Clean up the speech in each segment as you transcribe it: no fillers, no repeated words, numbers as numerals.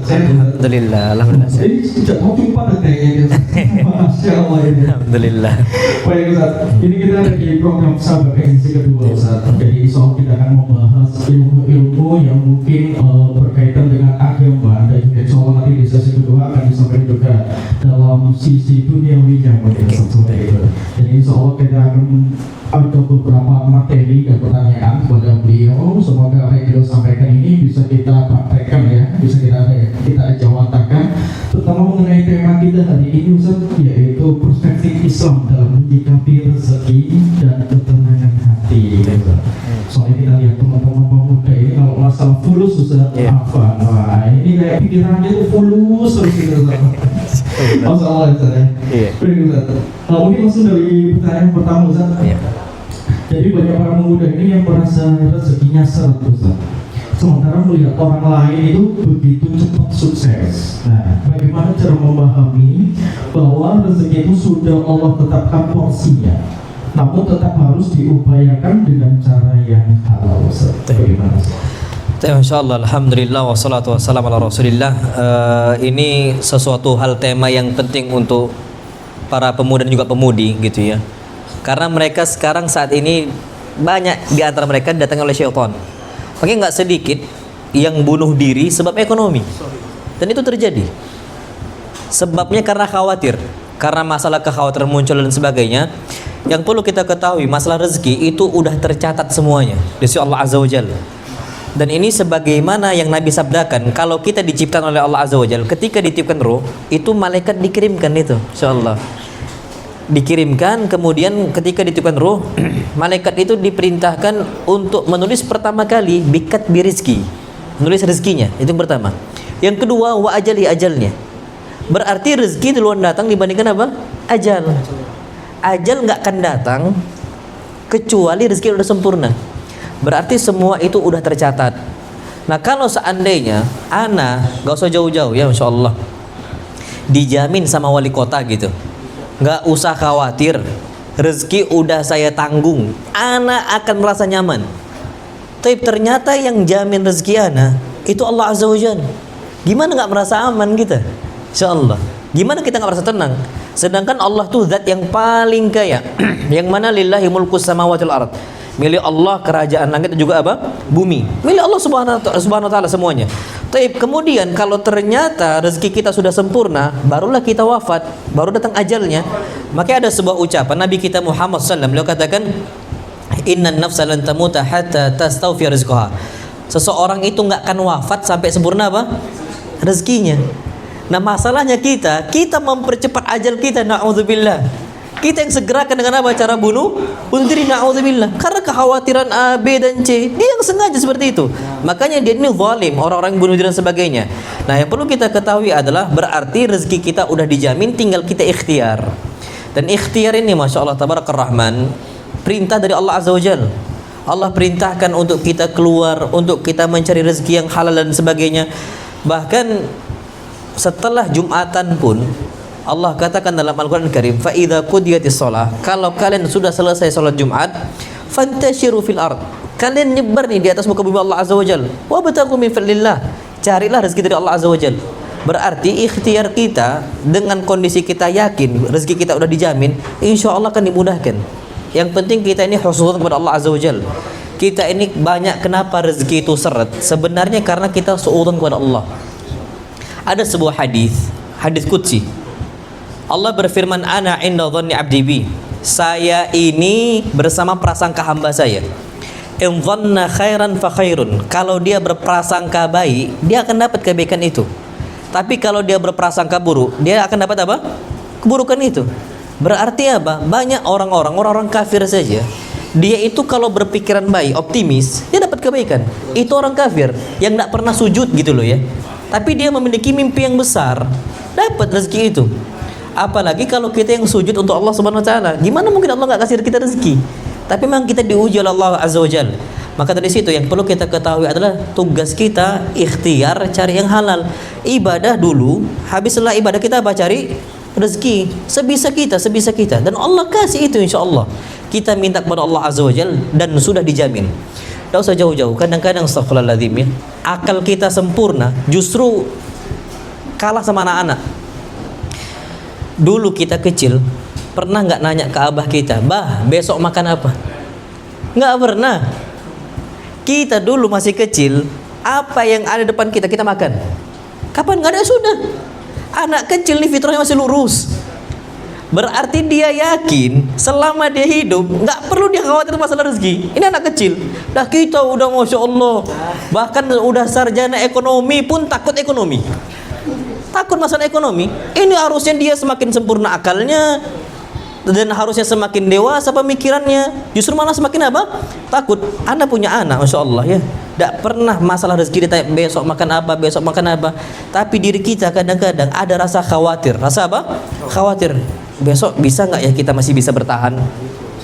Alhamdulillah, alhamdulillah. Jadi sejak mau jumpa kayaknya. Masya Allah ini. Alhamdulillah. Baik Ustaz, ini kita ada di program Sahabat edisi kedua Ustaz. Jadi insya Allah kita akan membahas ilmu-ilmu yang mungkin berkaitan dengan agama, dan insya Allah nanti di sesi kedua akan disampaikan juga dalam sisi duniawinya mungkin seperti itu. Jadi insya Allah kita akan ada beberapa materi dan pertanyaan kepada beliau. Semoga apa yang beliau sampaikan ini bisa kita praktekkan ya, bisa kita jawabkan, terutama mengenai tema kita hari ini Ustaz, yaitu perspektif Islam dalam menyikapi rezeki dan ketenangan hati. Soalnya kita lihat teman-teman pemuda ini kalau masalah fulus Ustaz, wah ini kayak pikirannya itu fulus terus gitu Ustaz. Masalah Ustaz ya. Baik Ustaz. Mungkin langsung dari pertanyaan pertama Ustaz. Jadi banyak para pemuda ini yang merasa rezekinya seret Ustaz, sementara melihat orang lain itu begitu cepat sukses. Nah, bagaimana cara memahami bahwa rezeki itu sudah Allah tetapkan porsinya, namun tetap harus diupayakan dengan cara yang halal Ustaz? Bagaimana? Insyaallah, alhamdulillah, wassalatu wassalamu ala rasulillah. Ini sesuatu hal tema yang penting untuk para pemuda dan juga pemudi gitu ya. Karena mereka sekarang saat ini banyak di antara mereka datang oleh syaitan. Makanya nggak sedikit yang bunuh diri sebab ekonomi. Dan itu terjadi. Sebabnya karena khawatir, karena masalah kekhawatiran muncul dan sebagainya. Yang perlu kita ketahui, masalah rezeki itu udah tercatat semuanya di sisi Allah Azza wa Jalla. Dan ini sebagaimana yang Nabi sabdakan, kalau kita diciptakan oleh Allah Azza wa Jalla, ketika ditiupkan roh, itu malaikat dikirimkan itu, insyaallah. Dikirimkan, kemudian ketika ditiupkan roh, malaikat itu diperintahkan untuk menulis pertama kali bikat birizki, menulis rezekinya, itu yang pertama. Yang kedua, wa ajali, ajalnya. Berarti rezeki duluan datang dibandingkan apa? Ajal. Ajal nggak akan datang kecuali rezeki udah sempurna. Berarti semua itu udah tercatat. Nah, kalau seandainya ana nggak usah jauh-jauh ya, insya Allah dijamin sama wali kota gitu, nggak usah khawatir, rezeki udah saya tanggung, ana akan merasa nyaman. Tapi ternyata yang jamin rezeki ana itu Allah Azza wa Jalla. Gimana nggak merasa aman kita? Insya Allah. Gimana kita nggak merasa tenang? Sedangkan Allah tuh zat yang paling kaya, yang mana lillahi mulkus samawati wal ard. Milik Allah kerajaan langit dan juga apa? Bumi. Milik Allah subhanahu wa ta'ala semuanya. Taib, kemudian kalau ternyata rezeki kita sudah sempurna, barulah kita wafat, baru datang ajalnya. Maka ada sebuah ucapan Nabi kita Muhammad SAW, beliau katakan, innan nafsa lan tamuta hatta tastawfi rizqaha. Seseorang itu nggak akan wafat sampai sempurna apa? Rezekinya. Nah, masalahnya kita mempercepat ajal kita, na'udzubillah. Kita yang segerakan dengan apa? Cara bunuh diri, na'udzubillah. Karena kekhawatiran A, B, dan C, dia yang sengaja seperti itu. Makanya dia ini zalim, orang-orang yang bunuh diri dan sebagainya. Nah, yang perlu kita ketahui adalah berarti rezeki kita udah dijamin, tinggal kita ikhtiar. Dan ikhtiar ini, Masya Allah, Tabarakar Rahman, perintah dari Allah Azza wa Jalla. Allah perintahkan untuk kita keluar, untuk kita mencari rezeki yang halal dan sebagainya. Bahkan setelah Jumatan pun Allah katakan dalam Al-Quran Karim, fa idza qudiyatis shalah, kalau kalian sudah selesai salat Jumat, fantashiru fil ard, kalian nyebar nih di atas muka bumi Allah Azza wa Jalla, wabtaghu min fadlillah, carilah rezeki dari Allah Azza wa Jalla. Berarti ikhtiar kita dengan kondisi kita yakin rezeki kita udah dijamin, insya Allah akan dimudahkan. Yang penting kita ini husnuzan kepada Allah Azza wa Jalla. Kita ini banyak kenapa rezeki itu seret, sebenarnya karena kita suudzon kepada Allah. Ada sebuah hadis qudsi. Allah berfirman, ana inda dhanni abdi bi, saya ini bersama prasangka hamba saya. In dhanna khairan fa khairun, kalau dia berprasangka baik, dia akan dapat kebaikan itu. Tapi kalau dia berprasangka buruk, dia akan dapat apa? Keburukan itu. Berarti apa? Banyak orang-orang kafir saja, dia itu kalau berpikiran baik, optimis, dia dapat kebaikan. Itu orang kafir yang tidak pernah sujud gitu loh ya. Tapi dia memiliki mimpi yang besar, dapat rezeki itu. Apalagi kalau kita yang sujud untuk Allah Subhanahu wa taala, gimana mungkin Allah nggak kasih kita rezeki? Tapi memang kita diuji oleh Allah Azza wa Jalla. Maka dari situ yang perlu kita ketahui adalah tugas kita ikhtiar cari yang halal. Ibadah dulu, habis setelah ibadah kita apa? Cari rezeki sebisa kita dan Allah kasih itu insyaallah. Kita minta kepada Allah Azza wa Jalla dan sudah dijamin. Tidak usah jauh-jauh. Kadang-kadang astagfirullahaladzim ya, akal kita sempurna, justru kalah sama anak-anak. Dulu kita kecil pernah nggak nanya ke abah kita, "Bah, besok makan apa?" Nggak pernah. Kita dulu masih kecil, apa yang ada depan kita kita makan. Kapan nggak ada sudah. Anak kecil nih fitrahnya masih lurus. Berarti dia yakin selama dia hidup nggak perlu dia khawatir masalah rezeki. Ini anak kecil. Dah kita udah masya Allah, bahkan udah sarjana ekonomi pun takut ekonomi. Takut masalah ekonomi. Ini harusnya dia semakin sempurna akalnya dan harusnya semakin dewasa pemikirannya. Justru malah semakin apa? Takut. Anda punya anak, masya Allah ya. Tidak pernah masalah rezeki ditanya besok makan apa, besok makan apa. Tapi diri kita kadang-kadang ada rasa khawatir. Rasa apa? Khawatir. Besok bisa nggak ya kita masih bisa bertahan?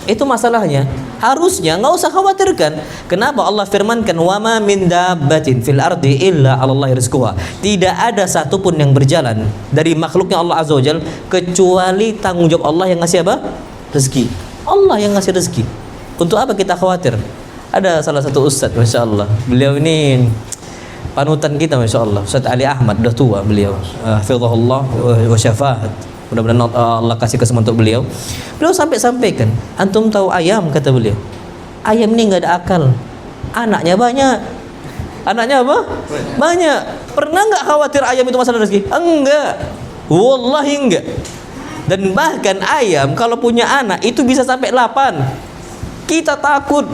Itu masalahnya. Harusnya nggak usah khawatirkan. Kenapa Allah firmankan wama min dabbatin fil ardi illa 'alallahi rizquha. Tidak ada satupun yang berjalan dari makhluknya Allah Azza wajalla kecuali tanggung jawab Allah yang ngasih apa? Rezeki. Allah yang ngasih rezeki. Untuk apa kita khawatir? Ada salah satu ustadz, masya Allah. Beliau ini panutan kita, masya Allah. Ustadz Ali Ahmad, udah tua beliau. Hafizahullah wa syafaat. Mudah-mudahan Allah kasih kesempatan untuk beliau. Beliau sampaikan, antum tahu ayam, kata beliau. Ayam ini nggak ada akal. Anaknya banyak. Anaknya apa? Banyak. Pernah nggak khawatir ayam itu masalah rezeki? Enggak. Wallahi enggak. Dan bahkan ayam kalau punya anak itu bisa sampai 8. Kita takut.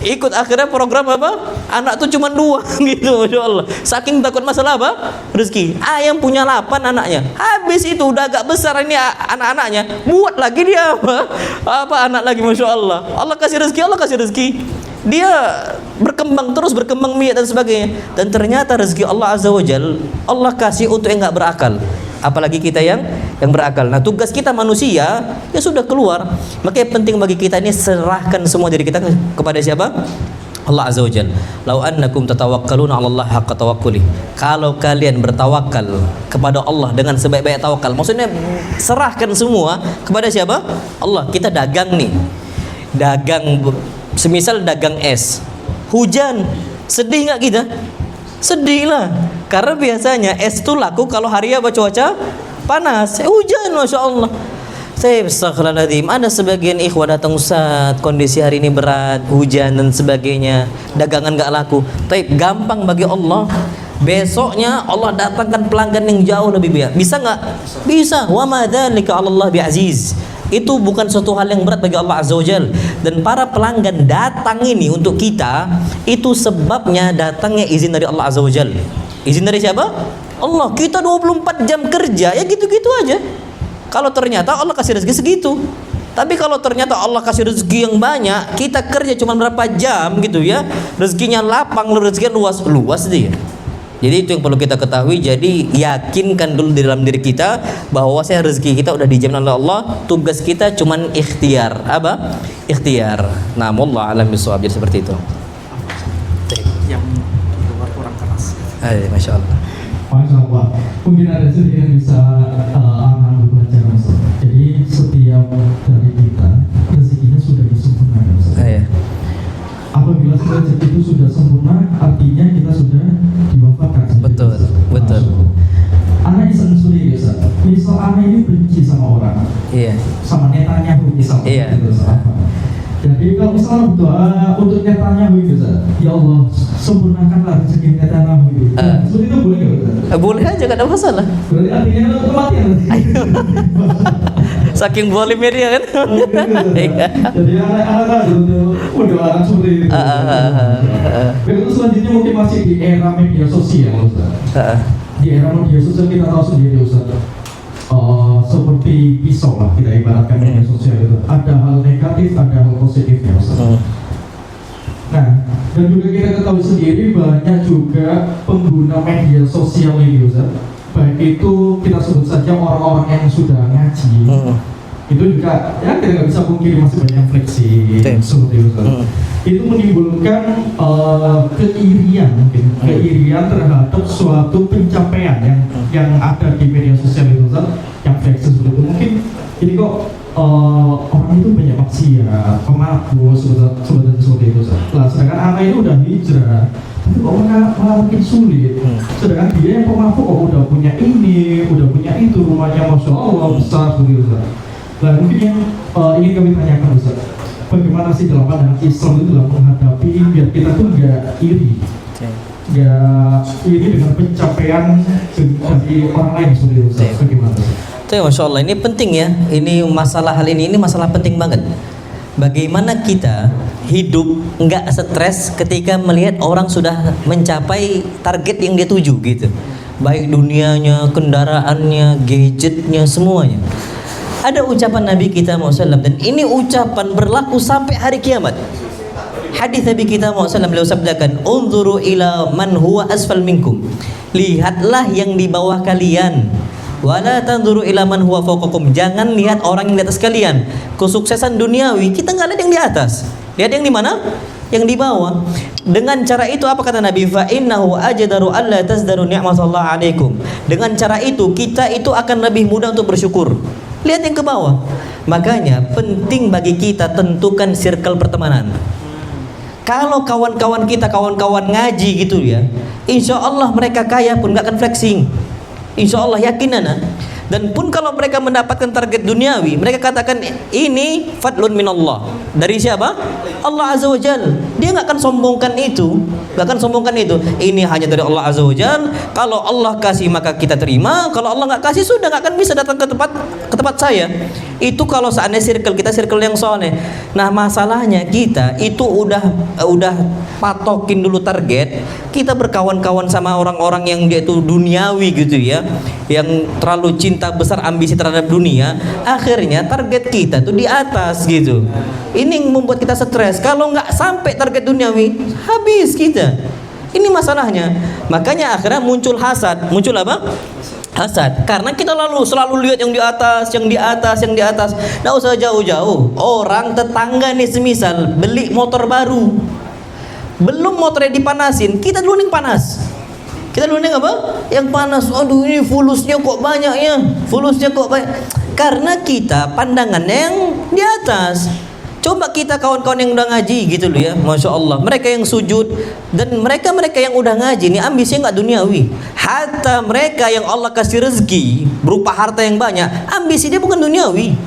Ikut akhirnya program apa? Anak tuh cuma 2 gitu, masya Allah. Saking takut masalah apa? Rezeki. Ayam punya 8 anaknya. Habis itu udah agak besar ini anak-anaknya. Buat lagi dia apa? Apa anak lagi, masya Allah. Allah kasih rezeki, Allah kasih rezeki. Dia berkembang terus, berkembang biak dan sebagainya. Dan ternyata rezeki Allah Azza wa Jal Allah kasih untuk yang nggak berakal. Apalagi kita yang berakal. Nah, tugas kita manusia ya sudah keluar. Makanya penting bagi kita ini serahkan semua diri kita kepada siapa? Allah Azza wa Jalla. Lau annakum tatawakkaluna 'ala Allah haqqa tawakkuli. Kalau kalian bertawakal kepada Allah dengan sebaik-baik tawakal, maksudnya serahkan semua kepada siapa? Allah. Kita dagang nih. Dagang semisal dagang es. Hujan. Sedih enggak kita? Sedih lah. Karena biasanya es itu laku kalau hari apa cuaca panas. Hujan, masya Allah. Saya astagfirullahaladzim. Ada sebagian ikhwah datang, Ustaz, kondisi hari ini berat, hujan dan sebagainya, dagangan gak laku. Tapi gampang bagi Allah. Besoknya Allah datangkan pelanggan yang jauh lebih banyak. Bisa nggak? Bisa. Wa ma dzalika 'ala Allah bi'aziz. Itu bukan suatu hal yang berat bagi Allah Azza wa Jalla. Dan para pelanggan datang ini untuk kita, itu sebabnya datangnya izin dari Allah Azza wa Jalla. Izin dari siapa? Allah. Kita 24 jam kerja, ya gitu-gitu aja. Kalau ternyata Allah kasih rezeki segitu. Tapi kalau ternyata Allah kasih rezeki yang banyak, kita kerja cuma berapa jam gitu ya, rezekinya lapang, rezekinya luas dia. Jadi itu yang perlu kita ketahui. Jadi yakinkan dulu di dalam diri kita bahwa rezeki kita udah dijamin oleh Allah. Tugas kita cuman ikhtiar. Apa? Ikhtiar. Nah, wallahu a'lam bishawab. Jadi seperti itu. Yang luar kurang keras. Masya Allah. Masya Allah. Mungkin ada sedikit yang bisa anak belajar, Mas. Jadi setiap dari kita rezekinya sudah disempurnakan. Apabila rezeki itu sudah sempurna, artinya kita sudah diwafatkan. Betul, betul. Anak Islam sendiri, misal anak ini benci sama orang, Iya. sama Netanyahu misal, Iya. gitu, jadi kalau misalnya berdoa untuk Netanyahu itu, ya Allah sempurnakanlah rezeki Netanyahu itu. Seperti itu boleh nggak? Boleh aja, gak ada masalah. Berarti artinya itu kematian. Saking bolimnya dia kan. Jadi anak-anak berdoa seperti itu. Begitu selanjutnya mungkin masih di era media sosial, Ustaz. Di era media sosial kita tahu sendiri, Ustaz. Seperti pisau lah kita ibaratkan media sosial itu. Ada hal negatif, ada hal positifnya, Ustaz. Nah, dan juga kita ketahui sendiri banyak juga pengguna media sosial ini, Ustaz. Baik itu kita sebut saja orang-orang yang sudah ngaji, itu juga ya kita nggak bisa pungkiri masih banyak yang fleksi seperti itu. Itu menimbulkan keirian, mungkin keirian terhadap suatu pencapaian yang ada di media sosial itu, yang fleksi seperti itu. Mungkin jadi kok orang itu banyak maksiat, pemabuk seperti itu. Lah sedangkan anak itu udah hijrah, tapi kok malah makin sulit. Sedangkan dia yang pemabuk kok udah punya ini, agamanya Masya Allah besar begitu Ustaz. Nah mungkin yang ingin kami tanyakan Ustaz, bagaimana sih dalam pandangan Islam itu dalam menghadapi biar kita tuh nggak iri, nggak iri dengan pencapaian dari orang lain seperti itu Ustaz. Bagaimana Ustaz? Itu ya, Masya Allah, ini penting ya. Ini masalah hal ini masalah penting banget. Bagaimana kita hidup nggak stres ketika melihat orang sudah mencapai target yang dia tuju gitu, baik dunianya, kendaraannya, gadgetnya, semuanya. Ada ucapan Nabi kita SAW, dan ini ucapan berlaku sampai hari kiamat. Hadis Nabi kita SAW, beliau sabdakan, unzuru ila man huwa asfal minkum, lihatlah yang di bawah kalian, wala tanzuru ila man huwa fawqakum, jangan lihat orang yang di atas kalian. Kesuksesan duniawi kita nggak lihat yang di atas, lihat yang di mana? Yang di bawah. Dengan cara itu apa kata Nabi? Fa innahu ajdaru alla tazdaru ni'matallah alaikum. Dengan cara itu kita itu akan lebih mudah untuk bersyukur. Lihat yang ke bawah. Makanya penting bagi kita tentukan circle pertemanan. Kalau kawan-kawan kita kawan-kawan ngaji gitu ya, insya Allah mereka kaya pun nggak akan flexing. Insya Allah yakin ana. Dan pun kalau mereka mendapatkan target duniawi, mereka katakan ini fadlun minallah. Dari siapa? Allah Azza wa Jal. Dia nggak akan sombongkan itu, nggak akan sombongkan itu. Ini hanya dari Allah Azza wa Jal. Kalau Allah kasih maka kita terima. Kalau Allah nggak kasih sudah nggak akan bisa datang ke tempat saya. Itu kalau seandainya circle kita circle yang soleh. Nah masalahnya kita itu udah patokin dulu target. Kita berkawan-kawan sama orang-orang yang dia itu duniawi gitu ya, yang terlalu cinta besar ambisi terhadap dunia. Akhirnya target kita tuh di atas gitu. Ini yang membuat kita stres. Kalau nggak sampai target duniawi, habis kita. Ini masalahnya. Makanya akhirnya muncul hasad. Muncul apa? Hasad. Karena kita selalu lihat yang di atas, yang di atas, yang di atas. Nggak usah jauh-jauh. Orang tetangga nih semisal beli motor baru, belum motornya dipanasin, kita dulu yang panas. Kita dulu yang apa? Yang panas. Aduh ini fulusnya kok banyak ya, fulusnya kok banyak. Karena kita pandangannya yang di atas. Coba kita kawan-kawan yang udah ngaji gitu loh ya, Masya Allah, mereka yang sujud, dan mereka yang udah ngaji nih ambisinya nggak duniawi. Hatta mereka yang Allah kasih rezeki berupa harta yang banyak, ambisi dia bukan duniawi.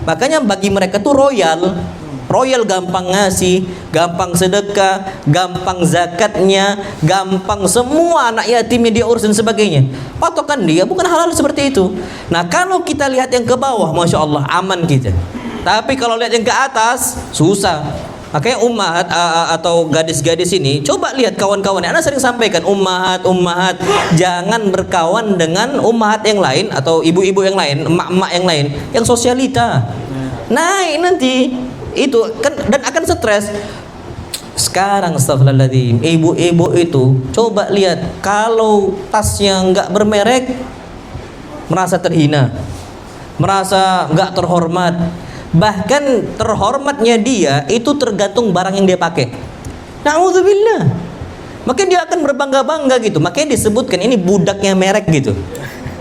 Makanya bagi mereka tuh royal, gampang ngasih, gampang sedekah, gampang zakatnya, gampang semua anak yatimnya dia urus dan sebagainya. Patokan dia bukan hal-hal seperti itu. Nah kalau kita lihat yang ke bawah, Masya Allah, aman kita. Tapi kalau lihat yang ke atas, susah. Makanya ummahat atau gadis-gadis ini, coba lihat kawan-kawan. Ana sering sampaikan, ummahat, jangan berkawan dengan ummahat yang lain atau ibu-ibu yang lain, emak-emak yang lain, yang sosialita. Naik nanti itu kan, dan akan stres. Sekarang astagfirullahaladzim, ibu-ibu itu coba lihat, kalau tasnya nggak bermerek merasa terhina, merasa nggak terhormat. Bahkan terhormatnya dia itu tergantung barang yang dia pakai. Na'udzubillah. Makanya dia akan berbangga-bangga gitu. Makanya disebutkan ini budaknya merek gitu.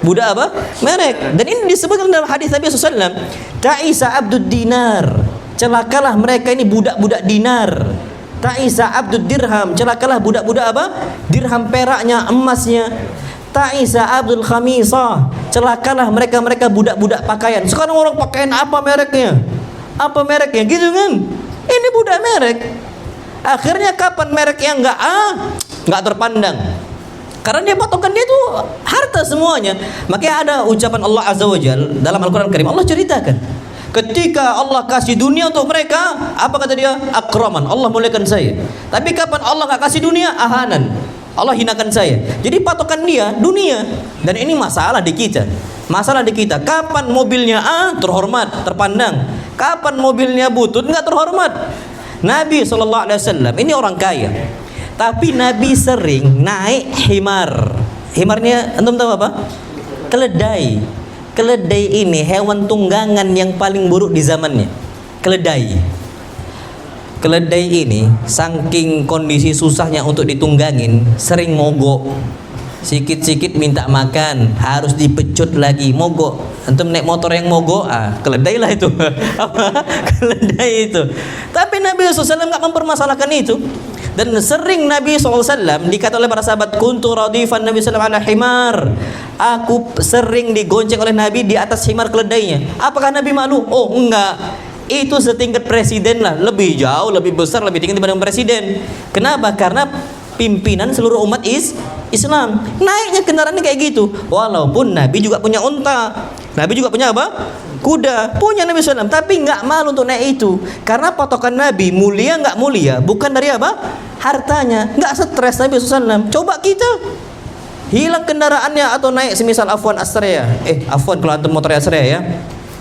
Budak apa? Merek. Dan ini disebutkan dalam hadis Nabi SAW, Ta'isa abdud dinar, celakalah mereka ini budak-budak dinar. Ta'isa abdud dirham, celakalah budak-budak apa? Dirham peraknya, emasnya. Ta'isa abdul khamisah, celakalah mereka budak-budak pakaian. Sekarang orang pakaian apa mereknya? Apa mereknya? Gitu kan? Ini budak merek. Akhirnya kapan merek yang nggak terpandang? Karena dia patokan dia itu harta semuanya. Makanya ada ucapan Allah Azza wa Jal dalam Al-Quran Karim. Allah ceritakan, ketika Allah kasih dunia untuk mereka, apa kata dia? Akraman, Allah muliakan saya. Tapi kapan Allah nggak kasih dunia? Ahanan, Allah hinakan saya. Jadi patokan dia dunia. Dan ini masalah di kita. Masalah di kita. Kapan mobilnya terhormat, terpandang. Kapan mobilnya butut, nggak terhormat. Nabi SAW ini orang kaya, tapi Nabi sering naik himar. Himarnya antum tahu apa? Keledai. Keledai ini hewan tunggangan yang paling buruk di zamannya. Keledai ini saking kondisi susahnya untuk ditunggangin, sering mogok. Sikit-sikit minta makan, harus dipecut lagi, mogok. Antum naik motor yang mogok, keledai lah itu. Keledai itu. Tapi Nabi SAW nggak mempermasalahkan itu. Dan sering Nabi SAW dikata oleh para sahabat, kuntu radifan Nabi SAW ala himar. Aku sering digonceng oleh Nabi di atas himar keledainya. Apakah Nabi malu? Oh enggak. Itu setingkat presiden lah, lebih jauh, lebih besar, lebih tinggi dibanding presiden. Kenapa? Karena pimpinan seluruh umat Islam. Naiknya kendaraannya kayak gitu. Walaupun Nabi juga punya unta, Nabi juga punya apa? Kuda, punya Nabi SAW, tapi nggak malu untuk naik itu. Karena patokan Nabi mulia nggak mulia bukan dari apa? Hartanya. Nggak stres Nabi SAW. Coba kita hilang kendaraannya atau naik semisal Afwan Astrea. Afwan kalau antum motor Astrea ya.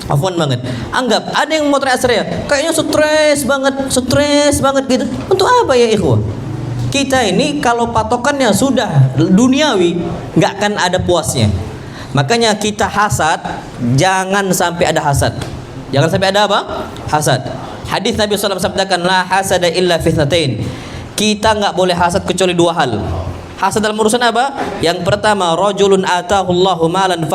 Afwan banget. Anggap ada yang motor Astrea, kayaknya stres banget gitu. Untuk apa ya ikhwah? Kita ini kalau patokannya sudah duniawi, nggak akan ada puasnya. Makanya kita hasad, jangan sampai ada hasad. Jangan sampai ada apa? Hasad. Hadis Nabi SAW sabdakan, la hasada illa fitnatain. Kita nggak boleh hasad kecuali dua hal. Hasad dalam urusan apa? Yang pertama, rajulun atahullahu malan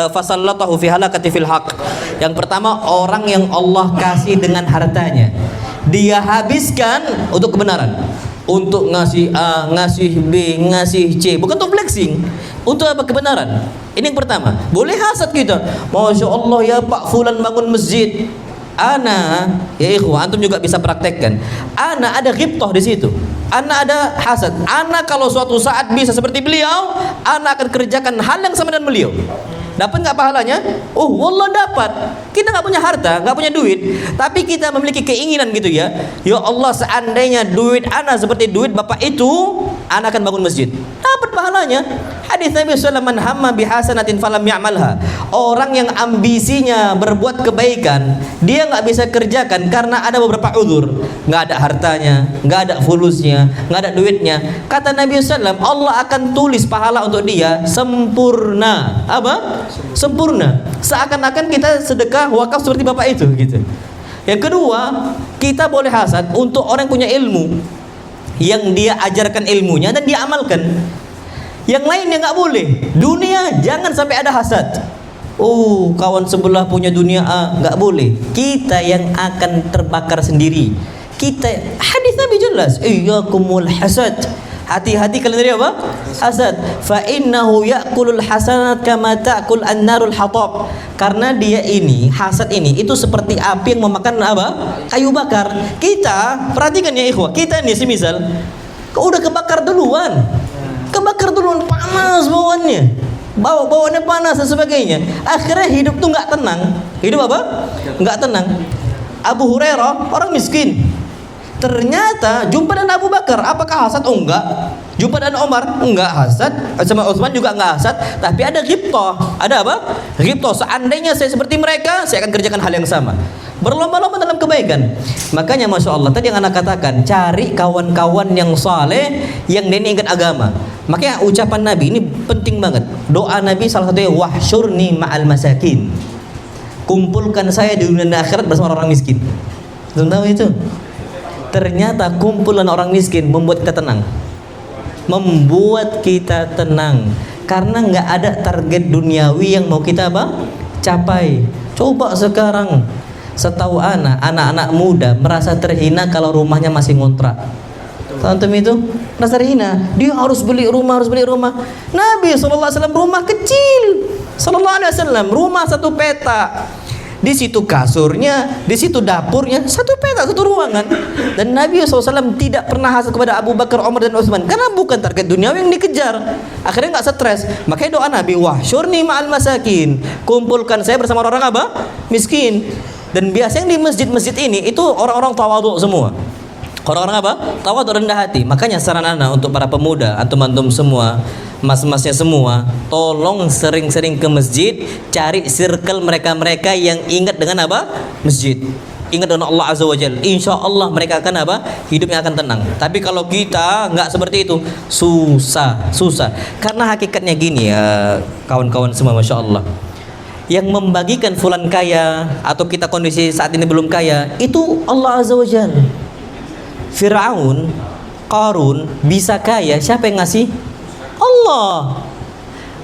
fasallatahu fi halakati fil haq. Yang pertama, orang yang Allah kasih dengan hartanya, dia habiskan untuk kebenaran, untuk ngasih A, ngasih B, ngasih C, bukan untuk flexing, untuk apa? Kebenaran. Ini yang pertama. Boleh hasad kita, Masya Allah ya Pak Fulan bangun masjid. Ana, ya ikhwah, antum juga bisa praktekkan. Ana ada ghibtah di situ. Ana ada hasad. Ana kalau suatu saat bisa seperti beliau, ana akan kerjakan hal yang sama dengan beliau. Dapat nggak pahalanya? Oh, wallah dapat. Kita nggak punya harta, nggak punya duit, tapi kita memiliki keinginan gitu ya. Ya Allah, seandainya duit ana seperti duit bapak itu, ana akan bangun masjid. Dapat pahalanya. Hadis Nabi SAW, man hamma bihasanatin falam ya'malha. Orang yang ambisinya berbuat kebaikan, dia nggak bisa kerjakan karena ada beberapa uzur. Nggak ada hartanya, nggak ada fulusnya, nggak ada duitnya. Kata Nabi SAW, Allah akan tulis pahala untuk dia sempurna. Apa? Sempurna. Seakan-akan kita sedekah wakaf seperti bapak itu gitu. Yang kedua, kita boleh hasad untuk orang yang punya ilmu, yang dia ajarkan ilmunya dan dia amalkan. Yang lainnya nggak boleh. Dunia jangan sampai ada hasad. Oh, kawan sebelah punya dunia A, nggak boleh. Kita yang akan terbakar sendiri. Kita, hadis Nabi jelas, iyyakumul hasad. Hati-hati kalian dari apa? Hasad. Fa innahu ya'kulul hasanat kama ta'kul an-narul hatab. Karena dia ini, hasad ini itu seperti api yang memakan apa? Kayu bakar. Kita, perhatikan ya ikhwah, kita nih semisal kau udah kebakar duluan. Panas bawaannya. Bawaannya panas dan sebagainya. Akhirnya hidup tuh nggak tenang. Hidup apa? Nggak tenang. Abu Hurairah orang miskin. Ternyata jumpa dengan Abu Bakar, apakah hasad? Oh enggak. Jumpa dengan Umar, enggak hasad. Sama Utsman juga enggak hasad, tapi ada ghibtah. Ada apa? Ghibtah. Seandainya saya seperti mereka, saya akan kerjakan hal yang sama. Berlomba-lomba dalam kebaikan. Makanya Masya Allah, tadi yang anak katakan, cari kawan-kawan yang saleh, yang dia ingat agama. Makanya ucapan Nabi ini penting banget. Doa Nabi salah satunya, wahsyurni ma'al masakin. Kumpulkan saya di dunia dan akhirat bersama orang miskin. Tahu itu? Ternyata kumpulan orang miskin membuat kita tenang. Membuat kita tenang. Karena nggak ada target duniawi yang mau kita apa? Capai. Coba sekarang, setahu anak-anak muda merasa terhina kalau rumahnya masih ngontrak. Antum itu merasa terhina. Dia harus beli rumah. Nabi SAW rumah kecil. SAW rumah 1 peta. Di situ kasurnya, di situ dapurnya, 1 peta, 1 ruangan. Dan Nabi SAW tidak pernah hasad kepada Abu Bakar, Umar dan Utsman karena bukan target duniawi yang dikejar. Akhirnya nggak stres. Makanya doa Nabi, wahsyurni ma'al masakin. Kumpulkan saya bersama orang apa? Miskin. Dan biasanya di masjid-masjid ini itu orang-orang tawadhu semua. Orang-orang apa? Tawadhu, rendah hati. Makanya saran ana untuk para pemuda, antum-antum semua, mas-masnya semua, tolong sering-sering ke masjid, cari circle mereka-mereka yang ingat dengan apa? Masjid. Ingat dengan Allah Azza wa Jalla. Insya Allah mereka akan apa? Hidupnya akan tenang. Tapi kalau kita nggak seperti itu, susah. Karena hakikatnya gini ya, kawan-kawan semua, Masya Allah. Yang membagikan fulan kaya atau kita kondisi saat ini belum kaya, itu Allah Azza wa Jalla. Fir'aun, Qarun bisa kaya, siapa yang ngasih? Allah.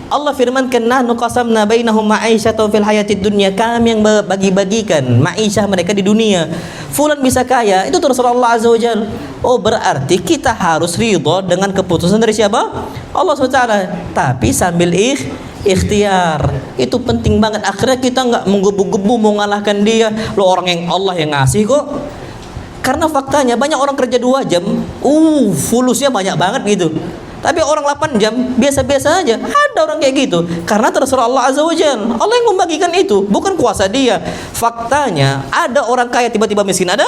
Allah firmankan, nahnu qasamna bainahum ma'isyatan fil hayatid dunya, kami yang bagi-bagikan ma'isyah mereka di dunia. Fulan bisa kaya, itu terserah Allah Azza wa Jalla. Oh, berarti kita harus ridha dengan keputusan dari siapa? Allah SWT. Tapi sambil ikhtiar. Itu penting banget. Akhirnya kita nggak menggebu-gebu mau ngalahkan dia. Lo orang yang Allah yang ngasih kok. Karena faktanya banyak orang kerja 2 jam, fulusnya banyak banget gitu. Tapi orang 8 jam biasa-biasa aja. Ada orang kayak gitu. Karena terserah Allah Azza wa Jalla. Allah yang membagikan itu, bukan kuasa dia. Faktanya ada orang kaya tiba-tiba miskin, ada?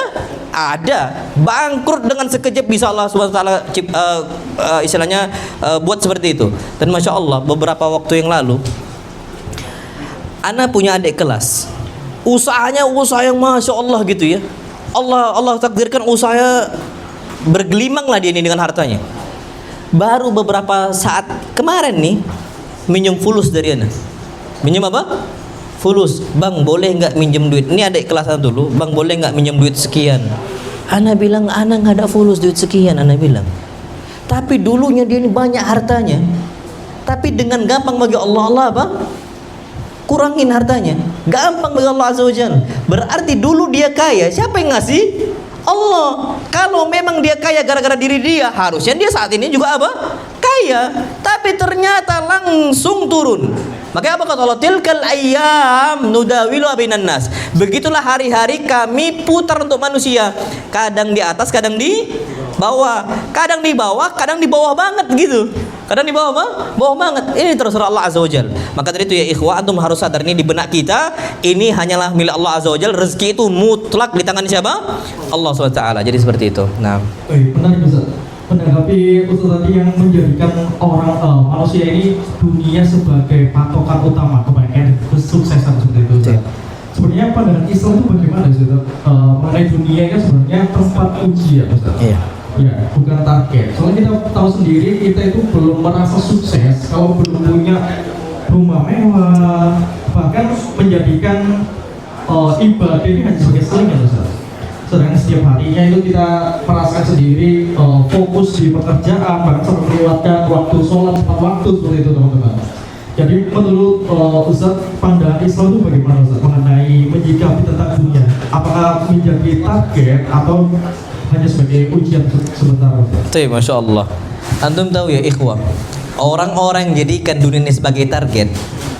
Ada. Bangkrut dengan sekejap bisa Allah SWT istilahnya buat seperti itu. Dan Masya Allah, beberapa waktu yang lalu Ana punya adik kelas. Usahanya usaha yang Masya Allah gitu ya. Allah takdirkan usahanya bergelimang lah dia ini dengan hartanya. Baru beberapa saat kemarin nih minjem fulus dari Ana. Minjem apa? Fulus. Bang, boleh nggak minjem duit? Ini adik kelas dulu. Bang, boleh nggak minjem duit sekian? Ana bilang, Ana nggak ada fulus duit sekian. Ana bilang. Tapi dulunya dia ini banyak hartanya. Tapi dengan gampang bagi Allah apa? Kurangin hartanya. Gampang bagi Allah Azza wa Jalla. Berarti dulu dia kaya. Siapa yang ngasih? Allah. Kalau memang dia kaya gara-gara diri dia, harusnya dia saat ini juga apa? Kaya. Tapi ternyata langsung turun. Makanya apa kata Allah? Tilkal ayyam nudawilu bainan nas. Begitulah hari-hari kami putar untuk manusia. Kadang di atas, kadang di bawah. Kadang di bawah, kadang di bawah banget gitu. Kadang di bawah apa? Bawah banget. Ini terserah Allah Azza wa Jalla. Maka dari itu ya ikhwah, antum harus sadar ini di benak kita, ini hanyalah milik Allah Azza wa Jalla. Rezeki itu mutlak di tangan siapa? Allah SWT. Jadi seperti itu. Nah, Menarik Ustaz. Menanggapi Ustaz tadi yang menjadikan orang manusia ini dunia sebagai patokan utama kebanyakan kesuksesan seperti itu Ustaz. Sebenarnya pandangan Islam itu bagaimana Ustaz? Mengenai dunia ini sebenarnya tempat ujian Ustaz. iya. Ya, bukan target. Soalnya kita tahu sendiri, kita itu belum merasa sukses kalau belum punya rumah mewah, bahkan menjadikan ibadah ini hanya sebagai selingan, Ustaz. Sedangkan setiap harinya itu kita merasakan sendiri fokus di pekerjaan, bahkan sampai melewatkan waktu sholat tepat waktu seperti itu, teman-teman. Jadi menurut Ustaz, pandangan Islam itu bagaimana Ustaz mengenai menyikapi tentang dunia? Apakah menjadi target atau hanya sebagai ujian sebentar? Tuh, Masya Allah. Antum tahu ya ikhwah, orang-orang yang jadikan dunia ini sebagai target,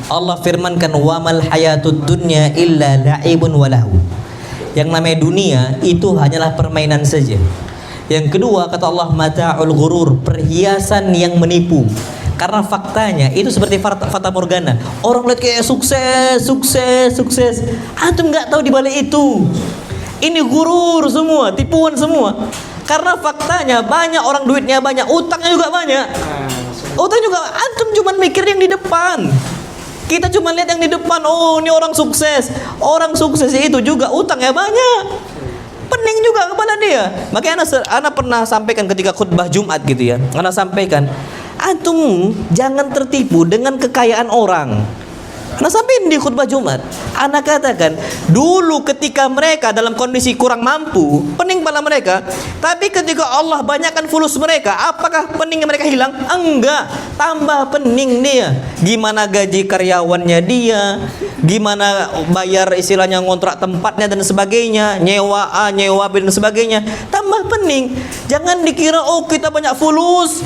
Allah firmankan, wa mal hayatud dunya illa la'ibun walahu. Yang namanya dunia itu hanyalah permainan saja. Yang kedua kata Allah, mata'ul ghurur, perhiasan yang menipu. Karena faktanya itu seperti fata morgana. Orang lihat kayak sukses. Antum nggak tahu di balik itu. Ini gurur semua, tipuan semua. Karena faktanya banyak orang duitnya banyak, utangnya juga banyak. Utang juga, antum cuma mikir yang di depan. Kita cuma lihat yang di depan. Oh, ini orang sukses. Orang sukses itu juga utangnya banyak. Pening juga kepada dia. Makanya ana pernah sampaikan ketika khutbah Jumat gitu ya. Ana sampaikan, antum jangan tertipu dengan kekayaan orang. Nah, sampai di khutbah Jumat, anak katakan, dulu ketika mereka dalam kondisi kurang mampu, pening pala mereka. Tapi ketika Allah banyakkan fulus mereka, apakah peningnya mereka hilang? Enggak, tambah pening dia. Gimana gaji karyawannya dia, gimana bayar istilahnya ngontrak tempatnya dan sebagainya, nyewa A, nyewa B dan sebagainya, tambah pening. Jangan dikira oh kita banyak fulus,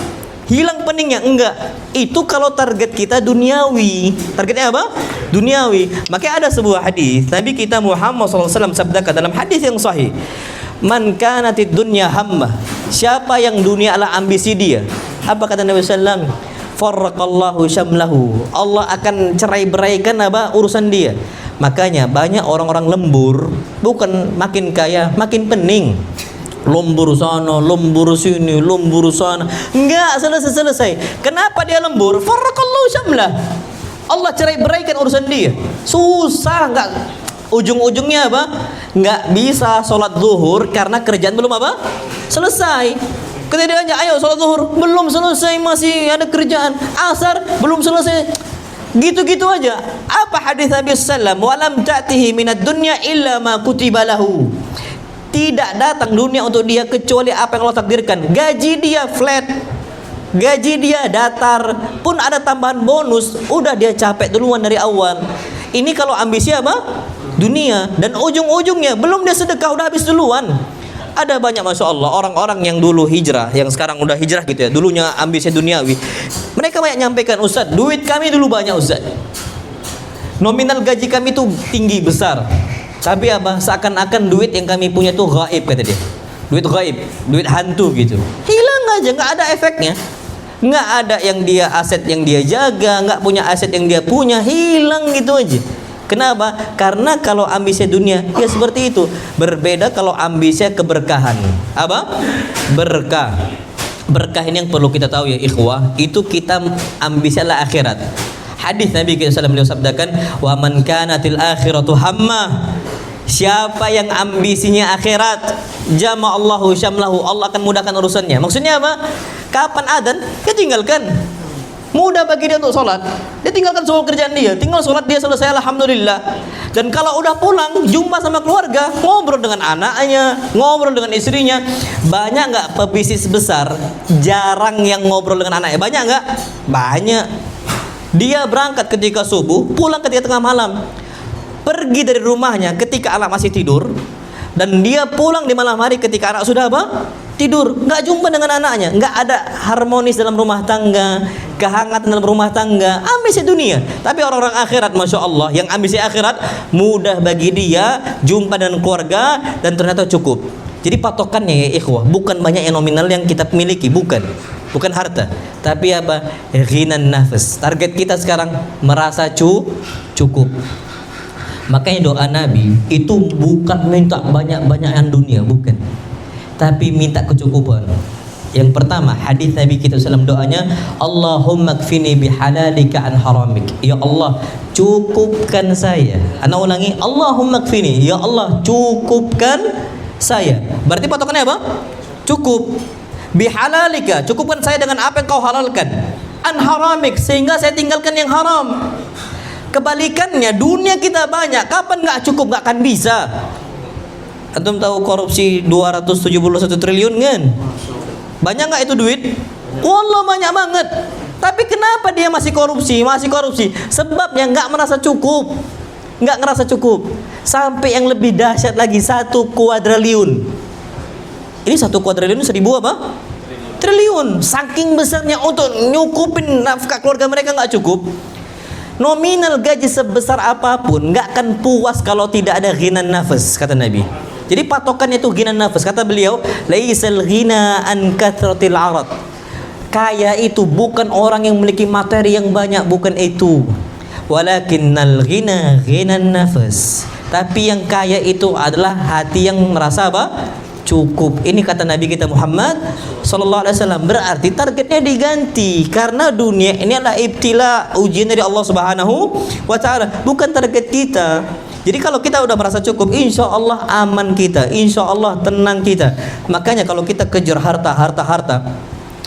hilang peningnya. Enggak, itu kalau target kita duniawi. Targetnya apa? Duniawi. Makanya ada sebuah hadis Nabi kita Muhammad SAW sabdakan dalam hadis yang sahih, man kanatid dunya hammah, siapa yang dunia adalah ambisi dia, apa kata Nabi SAW? Farraqallahu syamlahu, Allah akan cerai-beraikan apa urusan dia. Makanya banyak orang-orang lembur, bukan makin kaya makin pening. Lembur sana, lembur sini, lembur sana, enggak selesai. Kenapa dia lembur? Farraqallahu syamlah, Allah cerai-beraikan urusan dia. Susah, enggak, ujung-ujungnya apa? Enggak bisa sholat zuhur karena kerjaan belum apa? Selesai. Ketika dia tanya, ayo sholat zuhur, belum selesai, masih ada kerjaan. Asar belum selesai. Gitu-gitu aja. Apa hadis Nabi sallallahu alaihi wasallam? Walam ta'tihi minad dunya illa ma kutiba lahu. Tidak datang dunia untuk dia kecuali apa yang Allah takdirkan. Gaji dia flat, gaji dia datar, pun ada tambahan bonus, udah dia capek duluan dari awal. Ini kalau ambisi apa? Dunia. Dan ujung-ujungnya belum dia sedekah udah habis duluan. Ada banyak Masya Allah orang-orang yang dulu hijrah, yang sekarang udah hijrah gitu ya, dulunya ambisi duniawi. Mereka banyak nyampaikan, Ustaz, duit kami dulu banyak Ustaz, nominal gaji kami tuh tinggi besar, tapi apa? Seakan-akan duit yang kami punya tuh gaib, kata dia. Duit gaib, duit hantu gitu. Hilang aja, nggak ada efeknya. Nggak ada yang dia aset yang dia jaga, nggak punya aset yang dia punya, hilang gitu aja. Kenapa? Karena kalau ambisi dunia ya seperti itu. Berbeda kalau ambisi keberkahan. Apa? Berkah. Berkah ini yang perlu kita tahu ya ikhwah, itu kita ambisi adalah akhirat. Hadis Nabi SAW beliau sabdakan, wa man kanatil akhiratu hammah. Siapa yang ambisinya akhirat, jama'allahu syamlahu, Allah akan mudahkan urusannya. Maksudnya apa? Kapan adzan, dia tinggalkan. Mudah bagi dia untuk sholat, dia tinggalkan semua kerjaan dia, tinggal sholat dia selesai, alhamdulillah. Dan kalau udah pulang, jumpa sama keluarga, ngobrol dengan anaknya, ngobrol dengan istrinya. Banyak nggak pebisnis besar jarang yang ngobrol dengan anaknya? Banyak nggak? Banyak. Dia berangkat ketika subuh, pulang ketika tengah malam, pergi dari rumahnya ketika anak masih tidur, dan dia pulang di malam hari ketika anak sudah apa? Tidur. Nggak jumpa dengan anaknya, nggak ada harmonis dalam rumah tangga, kehangatan dalam rumah tangga. Ambisi dunia. Tapi orang-orang akhirat, Masya Allah, yang ambisi akhirat, mudah bagi dia jumpa dengan keluarga dan ternyata cukup. Jadi patokannya ya ikhwah, bukan banyak yang nominal yang kita miliki, bukan harta, tapi apa? Ghinan nafas. Target kita sekarang merasa cukup. Makanya doa Nabi itu bukan minta banyak-banyakan dunia, bukan, tapi minta kecukupan. Yang pertama, hadis Nabi kita SAW doanya, Allahumma kfini bihalalika an haramik. Ya Allah, cukupkan saya. Ana ulangi, Allahumma kfini, ya Allah, cukupkan saya. Berarti patokannya apa? Cukup. Bihalalika, cukupkan saya dengan apa yang kau halalkan. An haramik, sehingga saya tinggalkan yang haram. Kebalikannya, dunia kita banyak, kapan nggak cukup? Nggak akan bisa. Antum tahu korupsi 271 triliun kan? Banyak nggak itu duit? Wallah banyak banget. Tapi kenapa dia masih korupsi? Sebabnya nggak merasa cukup, nggak ngerasa cukup. Sampai yang lebih dahsyat lagi, 1 kuadriliun. Ini 1 kuadriliun 1000 apa? Triliun. Saking besarnya untuk nyukupin nafkah keluarga mereka nggak cukup. Nominal gaji sebesar apapun nggak akan puas kalau tidak ada ghinan nafas, kata Nabi. Jadi patokannya itu ghinan nafas. Kata beliau, laisal ghina an kathratil arad. Kaya itu bukan orang yang memiliki materi yang banyak, bukan itu. Walakinnal ghina ghinan nafas. Tapi yang kaya itu adalah hati yang merasa apa? Cukup. Ini kata Nabi kita Muhammad sallallahu alaihi wasallam. Berarti targetnya diganti, karena dunia ini adalah ibtila, ujian dari Allah Subhanahu wa taala, bukan target kita. Jadi kalau kita udah merasa cukup, insya Allah aman kita, insya Allah tenang kita. Makanya kalau kita kejar harta,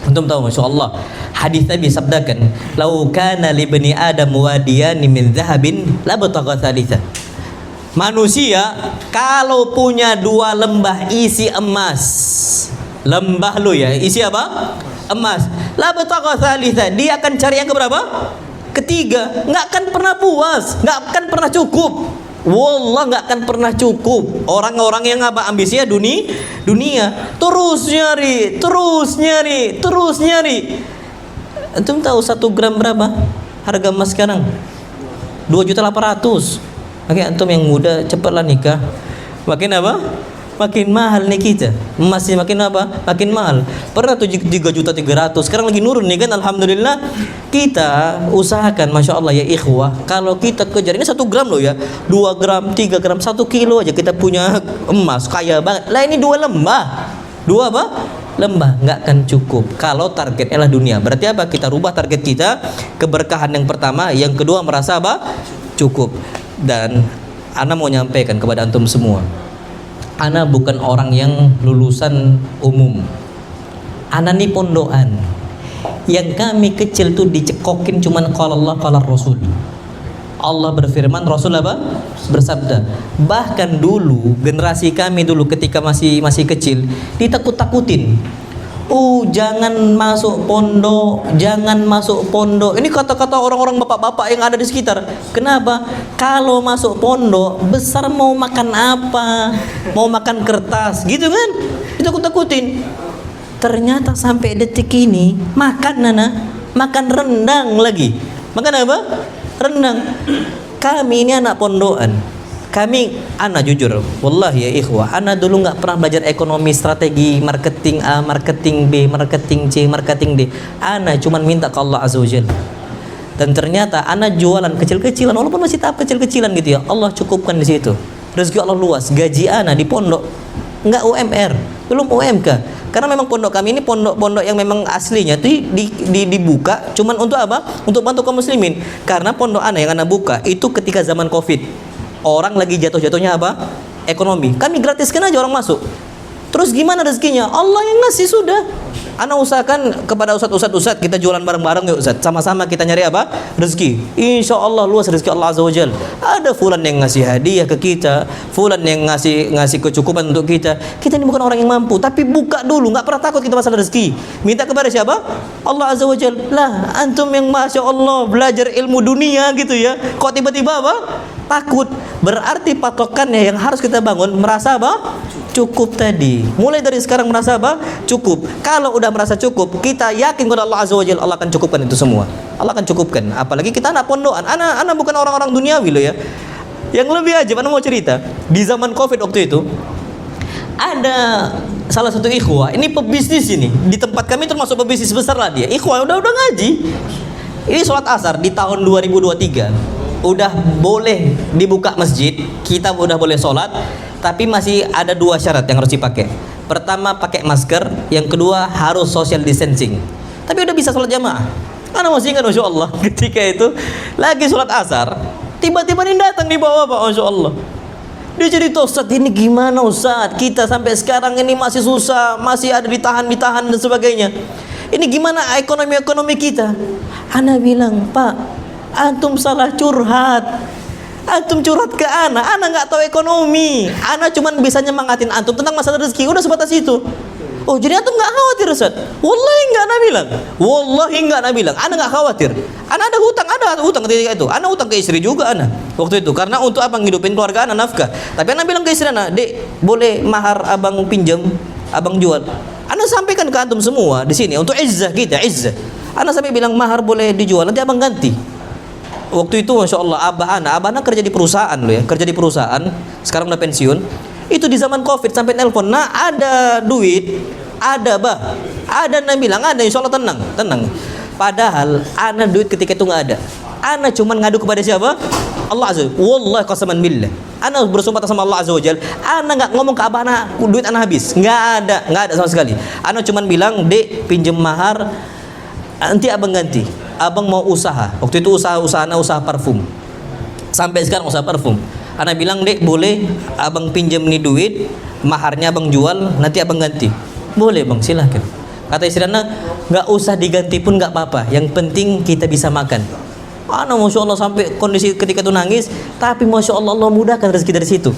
antum tahu Masya Allah, hadis Nabi sabdakan, lau kana li bani adam wadiyani min dhahabin labtagha thalitha. Manusia kalau punya 2 lembah isi emas, lembah lu ya, isi apa? Emas. Labtagha thalitha, dia akan cari yang keberapa? Ketiga. Nggak akan pernah puas, nggak akan pernah cukup. Wallah nggak akan pernah cukup. Orang-orang yang apa? Ambisinya dunia, terus nyari. Antum tahu 1 gram berapa harga emas sekarang? 2.800.000. Oke, antum yang muda cepatlah nikah. Makin apa? Makin mahal nih kita. Emasnya makin apa? Makin mahal. Pernah 3.300.000, sekarang lagi nurun nih kan, alhamdulillah. Kita usahakan, Masya Allah ya ikhwah, kalau kita kejar, ini 1 gram loh ya, 2 gram, 3 gram, 1 kilo aja kita punya emas, kaya banget. Lah ini 2 lembah. 2 apa? Lembah. Nggak akan cukup kalau targetnya adalah dunia. Berarti apa? Kita rubah target kita, keberkahan yang pertama, yang kedua merasa apa? Cukup. Dan ana mau nyampaikan kepada antum semua, ana bukan orang yang lulusan umum. Ana nih pondokan. Yang kami kecil tuh dicekokin cuman qala Allah qala Rasul. Allah berfirman, Rasul apa? Bersabda. Bahkan dulu generasi kami dulu ketika masih kecil ditakut-takutin. Jangan masuk pondok, jangan masuk pondok. Ini kata-kata orang-orang bapak-bapak yang ada di sekitar. Kenapa? Kalau masuk pondok, besar mau makan apa? Mau makan kertas, gitu kan? Itu aku takutin. Ternyata sampai detik ini makan rendang lagi. Makan apa? Rendang. Kami ini anak pondokan. Ana jujur, wallahi ya ikhwah, ana dulu nggak pernah belajar ekonomi, strategi, marketing A, marketing B, marketing C, marketing D. Ana cuman minta ke Allah Azza wa Jalla. Dan ternyata ana jualan kecil-kecilan, walaupun masih tahap kecil-kecilan gitu ya. Allah cukupkan di situ. Rezeki Allah luas. Gaji ana di pondok nggak UMR, belum UMK. Karena memang pondok kami ini pondok yang memang aslinya itu dibuka cuman untuk apa? Untuk bantu kaum muslimin. Karena pondok ana yang ana buka itu ketika zaman Covid. Orang lagi jatuh-jatuhnya apa? Ekonomi. Kami gratiskan aja orang masuk. Terus gimana rezekinya? Allah yang ngasih sudah. Ana usahakan kepada ustaz kita jualan bareng-bareng yuk Ustaz. Sama-sama kita nyari apa? Rezeki. Insya Allah luas rezeki Allah Azza wa Jalla. Ada fulan yang ngasih hadiah ke kita, fulan yang ngasih kecukupan untuk kita. Kita ini bukan orang yang mampu, tapi buka dulu, nggak pernah takut kita masalah rezeki. Minta kepada siapa? Allah Azza wa Jalla. Lah, antum yang Masya Allah belajar ilmu dunia gitu ya. Kok tiba-tiba apa? Takut. Berarti patokannya yang harus kita bangun merasa apa? Cukup tadi. Mulai dari sekarang merasa apa? Cukup. Kalau udah merasa cukup, kita yakin kepada Allah Azza wa Jalla, Allah akan cukupkan itu semua. Allah akan cukupkan. Apalagi kita anak pondokan. Anak bukan orang-orang duniawi loh ya. Yang lebih aja, mana mau cerita. Di zaman Covid waktu itu ada salah satu ikhwah, ini pebisnis ini. Di tempat kami termasuk pebisnis besar lah dia. Ikhwah udah ngaji. Ini sholat asar di tahun 2023. Udah boleh dibuka masjid, kita udah boleh sholat, tapi masih ada 2 syarat yang harus dipakai. Pertama pakai masker, yang kedua harus social distancing. Tapi udah bisa sholat jamaah. Karena masih ingat Masya Allah, ketika itu lagi sholat asar, tiba-tiba dia datang di bawah Pak, Masya Allah. Dia cerita, Ustaz ini gimana Ustaz, kita sampai sekarang ini masih susah, masih ada ditahan dan sebagainya. Ini gimana ekonomi kita? Ana bilang, Pak, antum salah curhat. Antum curhat ke ana nggak tahu ekonomi. Ana cuman bisa nyemangatin antum tentang masalah rezeki, udah sebatas itu. Oh, jadi antum nggak khawatir Ustaz? Wallahi nggak ana bilang. Ana nggak khawatir. Ana ada hutang ketika itu. Ana hutang ke istri juga ana waktu itu, karena untuk apa? Ngidupin keluarga ana, nafkah. Tapi ana bilang ke istri ana, Dek, boleh mahar abang pinjam, abang jual. Ana sampaikan ke antum semua di sini untuk izzah kita, izzah. Ana sampai bilang mahar boleh dijual, nanti abang ganti. Waktu itu Masya Allah abah ana kerja di perusahaan loh ya, kerja di perusahaan, sekarang udah pensiun. Itu di zaman Covid sampai nelpon, nah ada duit, ada bah, ada. Ana bilang ada, Insya Allah tenang. Padahal ana duit ketika itu nggak ada. Ana cuman ngadu kepada siapa? Allah Azza. Wallahi qasaman billah. Ana bersumpah sama Allah Azza wa Jalla, ana nggak ngomong ke abah ana duit ana habis, nggak ada sama sekali. Ana cuman bilang, Dek, pinjem mahar, nanti abang ganti. Abang mau usaha. Waktu itu usaha parfum. Sampai sekarang usaha parfum. Ana bilang, Dek, boleh abang pinjam nih duit, maharnya abang jual, nanti abang ganti. Boleh bang, silahkan. Kata istri ana, nggak usah diganti pun nggak apa-apa. Yang penting kita bisa makan. Ana Masya Allah sampai kondisi ketika itu nangis, tapi Masya Allah Allah mudahkan rezeki dari situ.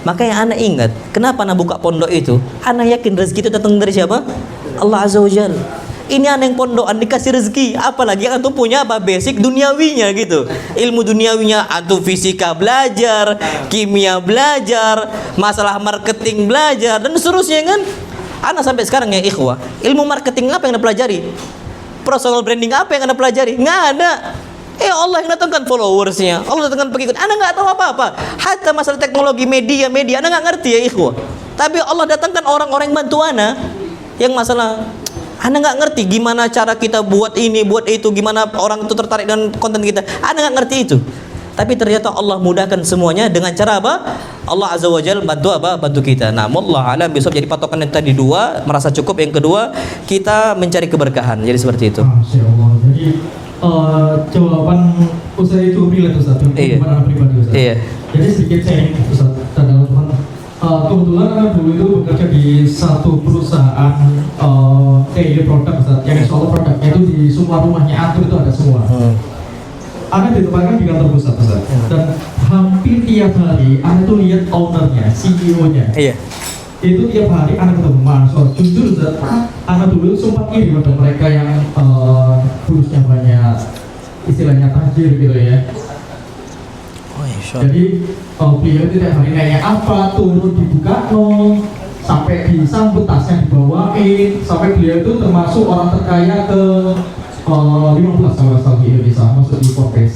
Makanya ana ingat, kenapa ana buka pondok itu? Ana yakin rezeki itu datang dari siapa? Allah Azza wa Jalla. Ini ana yang pondokan dikasih rezeki, apalagi antum punya apa? Basic duniawinya gitu. Ilmu duniawinya antum fisika belajar, kimia belajar, masalah marketing belajar dan seterusnya kan. Ana sampai sekarang ya ikhwah, ilmu marketing apa yang anda pelajari? Personal branding apa yang anda pelajari? Nggak ada. Allah yang datangkan followersnya, Allah datangkan pengikut. Ana nggak tahu apa-apa. Hatta masalah teknologi media, ana nggak ngerti ya ikhwah. Tapi Allah datangkan orang-orang yang bantu ana. Yang masalah ana nggak ngerti gimana cara kita buat ini, buat itu, gimana orang itu tertarik dengan konten kita. Ana nggak ngerti itu. Tapi ternyata Allah mudahkan semuanya dengan cara apa? Allah Azza wa Jalla bantu kita. Nah, wallah alam besok jadi patokan yang tadi 2, merasa cukup. Yang kedua, kita mencari keberkahan. Jadi seperti itu. Masya Allah. Jadi jawaban Ustaz itu relate Ustaz, gimana pribadi Ustaz. Iya. Jadi sedikit saya Ustaz, kebetulan dulu itu bekerja di satu perusahaan daily produk Ustaz, yang insya Allah produknya itu di semua rumahnya antum itu ada semua. Ana ditempatkan di kantor pusat Ustaz, dan hampir tiap hari Ana tuh lihat ownernya, CEO-nya. Iya. itu tiap hari anak ketemu mahasiswa. Jujur Ustaz, anak dulu sempat iri pada mereka yang fulusnya banyak, istilahnya tajir gitu ya. Oh, insya Jadi beliau itu tiap hari nanya apa, turun dibuka no, sampai disambut tasnya dibawain, sampai beliau itu termasuk orang terkaya ke 15 kalau di Indonesia, masuk di Forbes.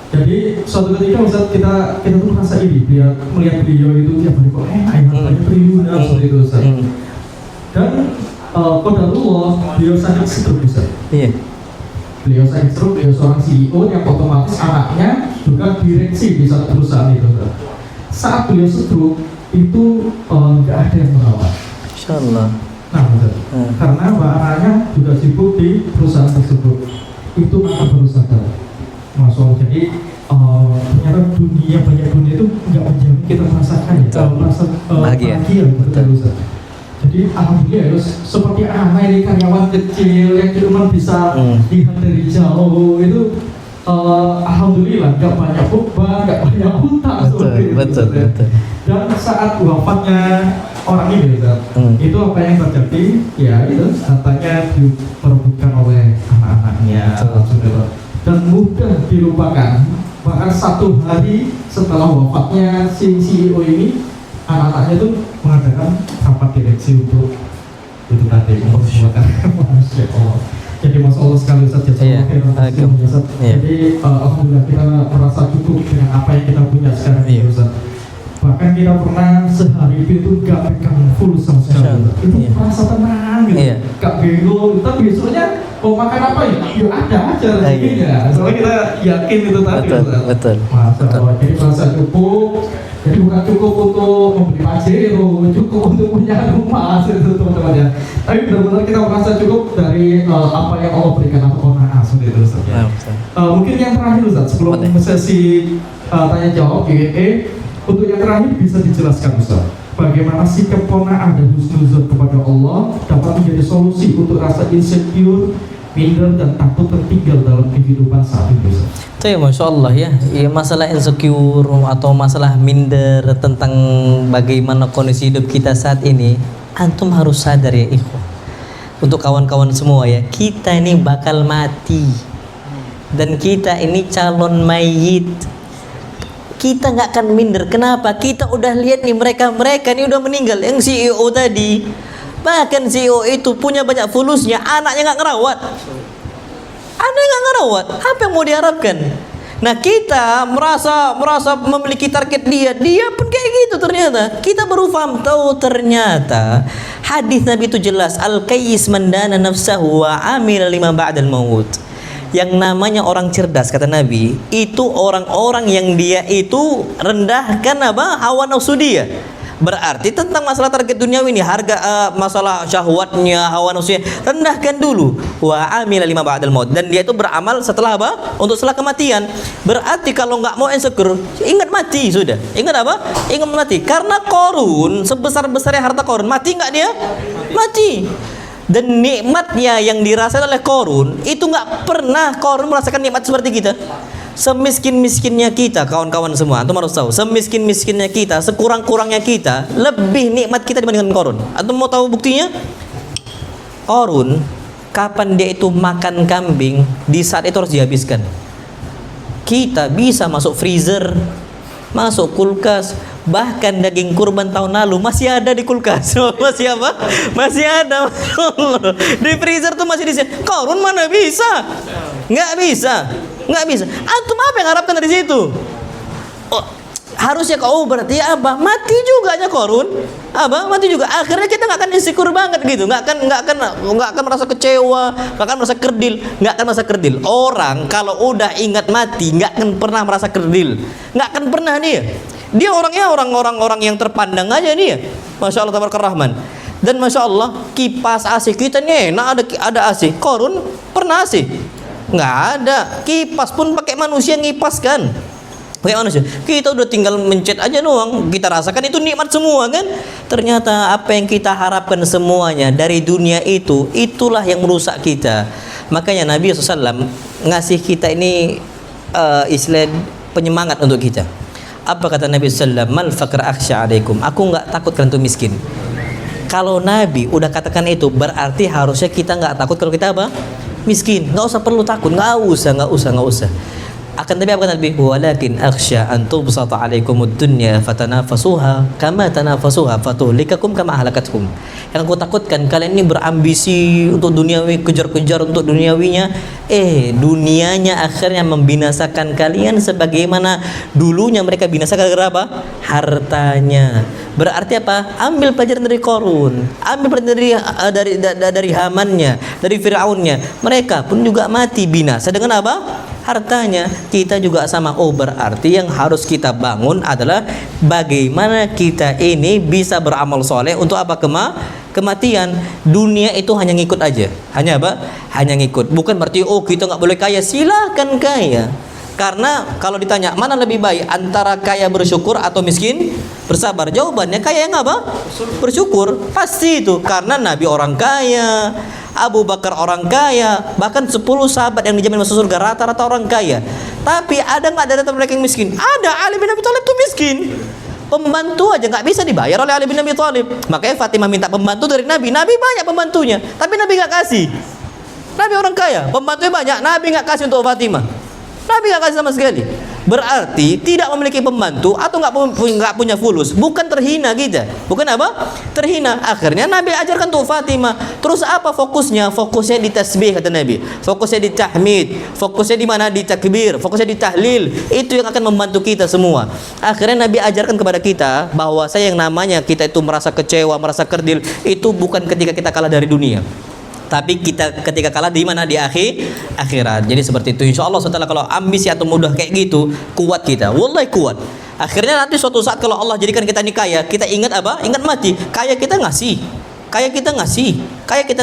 Jadi suatu ketika Ustaz kita tuh merasa iri melihat beliau itu tiap hari kok hartanya triliunan seperti itu Ustaz. Dan qadarullah beliau sakit stroke Ustaz. Iya. Beliau sakit stroke, beliau seorang CEO yang otomatis anaknya juga direksi di satu perusahaan itu. Saat beliau stroke itu nggak ada yang merawat. Insyaallah. Nah, karena anaknya juga sibuk di perusahaan tersebut. Itu maka baru sadar. Masya. Jadi ternyata banyak dunia itu nggak menjamin kita merasakan ya, merasa bahagia. Betul. Jadi alhamdulillah seperti anak ini karyawan kecil yang cuma bisa lihat dari jauh itu alhamdulillah nggak banyak beban, nggak banyak hutang seperti itu. Betul. Dan saat wafatnya orang ini itu apa yang terjadi? Ya itu katanya diperebutkan oleh anak-anaknya dan mudah dilupakan. Bahkan 1 hari setelah wafatnya si CEO ini, anak-anaknya itu mengadakan rapat direksi untuk itu tadi mempersiapkan Masya Allah. Jadi Masya Allah sekali saja. Jadi alhamdulillah kita merasa cukup dengan apa yang kita punya sekarang ini Ustaz. Bahkan kita pernah sehari itu gak pegang full sama sekali. Itu merasa tenang gitu, gak bingung. Tapi besoknya mau makan apa ya? Ya ada aja rezekinya. Soalnya kita yakin itu tadi. Betul. Masya Allah. Jadi merasa cukup. Jadi bukan cukup untuk membeli pajero, cukup untuk punya rumah itu teman-teman ya. Tapi benar-benar kita merasa cukup dari apa yang Allah berikan atau naas itu Ustaz. Mungkin yang terakhir Ustaz sebelum sesi tanya jawab Q&A. Untuk yang terakhir bisa dijelaskan Ustaz, bagaimana sikap qanaah dan husnuzon kepada Allah dapat menjadi solusi untuk rasa insecure, minder dan takut tertinggal dalam kehidupan saat ini Ustaz. Itu ya Masya Allah ya, masalah insecure atau masalah minder tentang bagaimana kondisi hidup kita saat ini, antum harus sadar ya ikhwah. Untuk kawan-kawan semua ya, kita ini bakal mati dan kita ini calon mayit. Kita nggak akan minder. Kenapa? Kita udah lihat nih mereka ini udah meninggal. Yang CEO tadi, bahkan CEO itu punya banyak fulusnya, anaknya nggak ngerawat. Apa yang mau diharapkan? Nah kita merasa memiliki target dia pun kayak gitu ternyata. Kita baru paham tahu ternyata hadis Nabi itu jelas. Al-qayyis man dana nafsahu wa amila lima ba'dal maut. Yang namanya orang cerdas kata Nabi itu orang-orang yang dia itu rendahkan hawa nafsu dia. Berarti tentang masalah target duniawi ini, harga masalah syahwatnya, hawa nafsunya, rendahkan dulu. Wa amila lima ba'dal maut, dan dia itu beramal setelah untuk setelah kematian. Berarti kalau nggak mau insecure, ingat mati sudah. Ingat Ingat mati. Karena Qarun sebesar-besarnya harta Qarun, mati nggak dia? Mati. Dan nikmatnya yang dirasakan oleh Qarun itu nggak pernah Qarun merasakan nikmat seperti kita. Semiskin-miskinnya kita, kawan-kawan semua, antum harus tahu, semiskin-miskinnya kita, sekurang-kurangnya kita, lebih nikmat kita dibandingkan Qarun. Antum mau tahu buktinya? Qarun, kapan dia itu makan kambing, di saat itu harus dihabiskan. Kita bisa masuk freezer, masuk kulkas, bahkan daging kurban tahun lalu masih ada di kulkas. Masih ada. Di freezer tuh masih di sini. Qarun mana bisa? Nggak bisa. Antum apa yang harapkan dari situ? Harusnya berarti mati juga aja Qarun. Mati juga. Akhirnya kita nggak akan insecure banget gitu. Nggak akan merasa kecewa, nggak akan merasa kerdil. Orang kalau udah ingat mati nggak akan pernah merasa kerdil. Nggak akan pernah dia orangnya orang yang terpandang aja nih ya. Masya Allah tabarakallah rahman. Dan Masya Allah kipas AC kita nih enak, ada AC. Qarun pernah AC? Nggak ada. Kipas pun pakai manusia ngipas kan. Pakai manusia. Kita udah tinggal mencet aja doang. Kita rasakan itu nikmat semua kan. Ternyata apa yang kita harapkan semuanya dari dunia itulah yang merusak kita. Makanya Nabi SAW ngasih kita ini istilah penyemangat untuk kita. Apa kata Nabi SAW? Mal faqra akhsha alaikum. Aku nggak takut kalian tuh miskin. Kalau Nabi udah katakan itu, berarti harusnya kita nggak takut kalau kita apa? Miskin. Nggak usah perlu takut, nggak usah. Akan tapi apa kata Nabi? Walakin akhsha an tubsata alaikumud dunya fatanafasuha kama tanafasuha fatuhlikakum kama ahlakatkum. Yang aku takutkan kalian ini berambisi untuk duniawi, kejar-kejar untuk duniawinya, dunianya akhirnya membinasakan kalian sebagaimana dulunya mereka binasa gara-gara apa? Hartanya. Berarti apa? Ambil pelajaran dari Qarun, ambil pelajaran dari Hamannya, dari Firaunnya. Mereka pun juga mati binasa dengan apa? Hartanya. Kita juga sama. Oh, berarti yang harus kita bangun adalah bagaimana kita ini bisa beramal soleh untuk apa? Kematian. Dunia itu hanya ngikut aja. Hanya apa? Hanya ngikut. Bukan berarti oh kita nggak boleh kaya. Silakan kaya. Karena kalau ditanya mana lebih baik antara kaya bersyukur atau miskin bersabar, jawabannya kaya yang apa? Bersyukur. Pasti itu. Karena Nabi orang kaya, Abu Bakar orang kaya, bahkan 10 sahabat yang dijamin masuk surga rata-rata orang kaya. Tapi ada nggak dari mereka yang miskin? Ada. Ali bin Abi Thalib itu miskin. Pembantu aja nggak bisa dibayar oleh Ali bin Abi Thalib. Makanya Fatimah minta pembantu dari Nabi. Nabi banyak pembantunya, tapi Nabi nggak kasih. Nabi orang kaya, pembantunya banyak, Nabi nggak kasih untuk Fatimah. Nabi nggak kasih sama sekali. Berarti tidak memiliki pembantu atau nggak punya fulus, bukan terhina kita, bukan apa? Terhina. Akhirnya Nabi ajarkan untuk Fatimah. Terus apa fokusnya? Fokusnya di tasbih kata Nabi. Fokusnya di tahmid. Fokusnya di mana? Di takbir. Fokusnya di tahlil. Itu yang akan membantu kita semua. Akhirnya Nabi ajarkan kepada kita bahwa yang namanya kita itu merasa kecewa, merasa kerdil, itu bukan ketika kita kalah dari dunia, tapi kita ketika kalah di mana? Di akhirat. Jadi seperti itu. Insya Allah setelah kalau ambisi atau mudah kayak gitu, kuat kita. Wallahi kuat. Akhirnya nanti suatu saat kalau Allah jadikan kita ini kaya, kita ingat apa? Ingat mati. Kaya kita ngasih. Kaya kita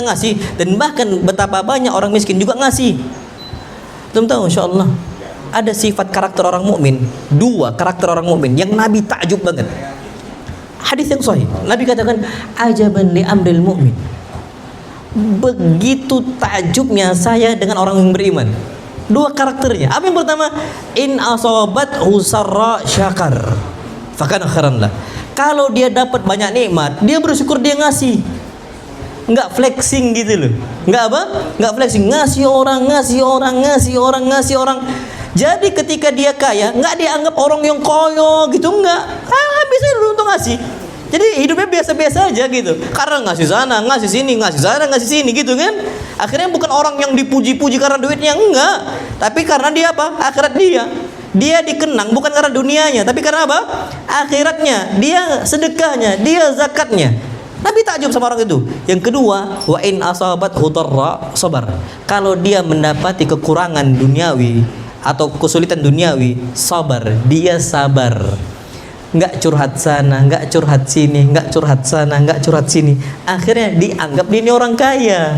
ngasih. Dan bahkan betapa banyak orang miskin juga ngasih. Belum tahu insya Allah. Ada sifat karakter orang mukmin. 2 karakter orang mukmin yang Nabi takjub banget. Hadis yang sahih. Nabi katakan, ajaban li amril mu'min. Begitu takjubnya saya dengan orang yang beriman. 2 karakternya. Apa yang pertama? In asobat husarra syakar fakana khairan lah. Kalau dia dapat banyak nikmat, dia bersyukur, dia ngasih. Enggak flexing gitu loh. Enggak apa? Enggak flexing, ngasih orang. Jadi ketika dia kaya, enggak dianggap orang yang kaya gitu, enggak. Bisa dulu untuk ngasih. Jadi hidupnya biasa-biasa aja gitu. Karena ngasih sana, ngasih sini, ngasih sana, ngasih sini gitu kan. Akhirnya bukan orang yang dipuji-puji karena duitnya, enggak. Tapi karena dia apa? Akhirat dia. Dia dikenang bukan karena dunianya, tapi karena apa? Akhiratnya. Dia sedekahnya, dia zakatnya. Nabi takjub sama orang itu. Yang kedua, wa in asabat hudarra sabar. Kalau dia mendapati kekurangan duniawi atau kesulitan duniawi, sabar. Dia sabar. Nggak curhat sana, nggak curhat sini, nggak curhat sana, nggak curhat sini. Akhirnya dianggap dia ini orang kaya.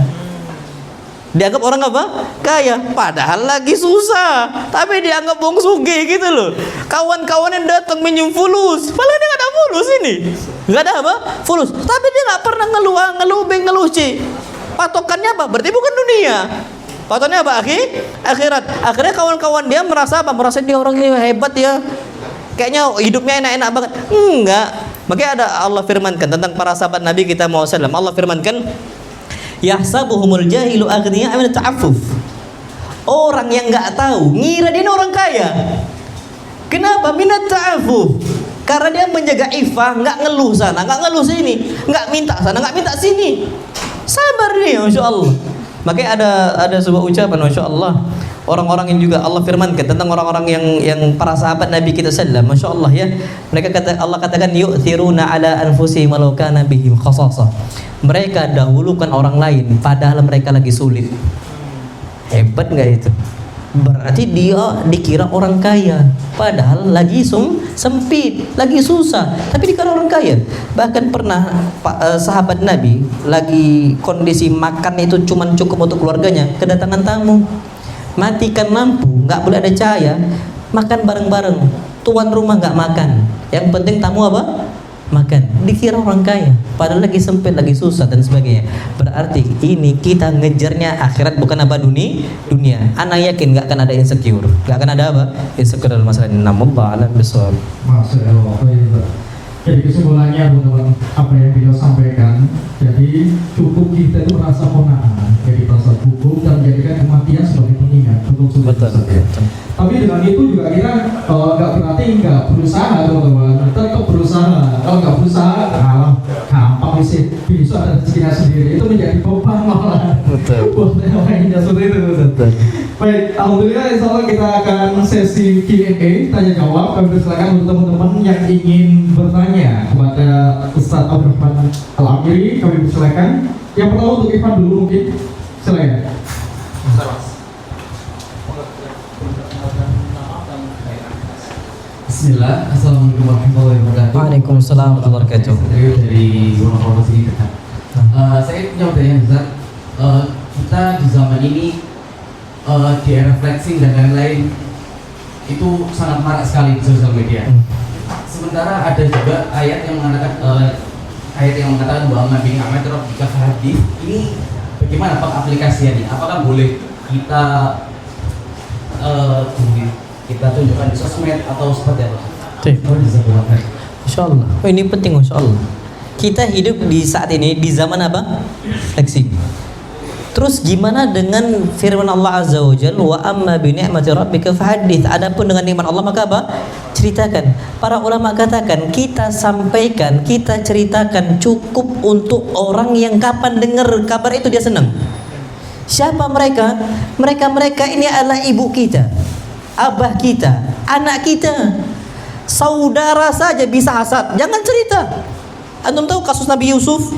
Dianggap orang apa? Kaya. Padahal lagi susah, tapi dianggap wong sugih gitu loh. Kawan-kawan yang datang minjem fulus, padahal dia nggak ada fulus ini. Nggak ada apa? Fulus. Tapi dia nggak pernah ngeluh C. Patokannya apa? Berarti bukan dunia. Patokannya apa? Akhirat. Akhirnya kawan-kawan dia merasa apa? Merasa dia orang ini hebat ya. Kayaknya hidupnya enak-enak banget. Enggak. Makanya ada Allah firmankan tentang para sahabat Nabi kita Muhammad SAW. Allah firmankan, yahsabuhumul jahilu aghniya min ta'affuf. Orang yang enggak tahu ngira dia orang kaya. Kenapa? Min ta'affuf. Karena dia menjaga ifah, enggak ngeluh sana, enggak ngeluh sini, enggak minta sana, enggak minta sini. Sabar dia, masyaallah. Makanya ada sebuah ucapan, masyaallah. Orang-orang yang juga Allah firmankan tentang orang-orang yang para sahabat Nabi kita sallallahu, masya Allah ya. Mereka Allah katakan yu'thiruna ala anfusihim walau kana bihim khasasah. Mereka dahulukan orang lain padahal mereka lagi sulit. Hebat nggak itu? Berarti dia dikira orang kaya padahal lagi sempit, lagi susah, tapi dikira orang kaya. Bahkan pernah sahabat Nabi lagi kondisi makan itu cuman cukup untuk keluarganya, kedatangan tamu. Matikan lampu, nggak boleh ada cahaya, makan bareng-bareng. Tuan rumah nggak makan, yang penting tamu apa? Makan. Dikira orang kaya, padahal lagi sempit, lagi susah dan sebagainya. Berarti ini kita ngejarnya akhirat bukan apa dunia. Anak yakin nggak akan ada insecure, nggak akan ada apa? Insecure dalam masalah ini. Namun Allah alam bisawab. Jadi kesimpulannya teman-teman, apa yang beliau sampaikan, jadi cukup kita itu merasa kona'ah, jadi merasa cukup dan menjadikan kematian sebagai pengingat untuk Betul. Tapi dengan itu juga kita nggak berarti nggak berusaha teman-teman, tetap berusaha. Kalau nggak berusaha, gampang sih, bisa ada rezekinya sendiri. Itu menjadi beban malah. Betul. Buat lainnya seperti itu. Betul. Baik, alhamdulillah insya Allah kita akan sesi Q&A, tanya jawab. Kami persilakan untuk teman-teman yang ingin bertanya kepada Ustadz Abdurrahman Al-Amiri, kami persilakan. Yang pertama untuk Ivan dulu mungkin, silakan. Bismillah, Assalamualaikum warahmatullahi wabarakatuh. Waalaikumsalam warahmatullahi wabarakatuh. Saya dari Gunung Provinsi Dekat. Saya punya pertanyaan besar. Kita di zaman ini di era flexing dan lain-lain itu sangat marak sekali di sosial media. Sementara ada juga ayat yang mengatakan bahwa Nabi Muhammad Rabbika Fahadith. Ini bagaimana pengaplikasiannya? Apakah boleh kita tunjukkan di sosmed atau seperti apa? Insya Allah. Oh, ini penting Insya Allah. Kita hidup di saat ini di zaman apa? Flexing. Terus gimana dengan firman Allah Azza wa Jalla, wa amma bi ni'mati rabbika fahadits. Adapun dengan nikmat Allah maka apa? Ceritakan. Para ulama katakan kita sampaikan, kita ceritakan cukup untuk orang yang kapan dengar kabar itu dia senang. Siapa mereka? Mereka ini adalah ibu kita, abah kita, anak kita, saudara saja bisa hasad. Jangan cerita. Antum tahu kasus Nabi Yusuf?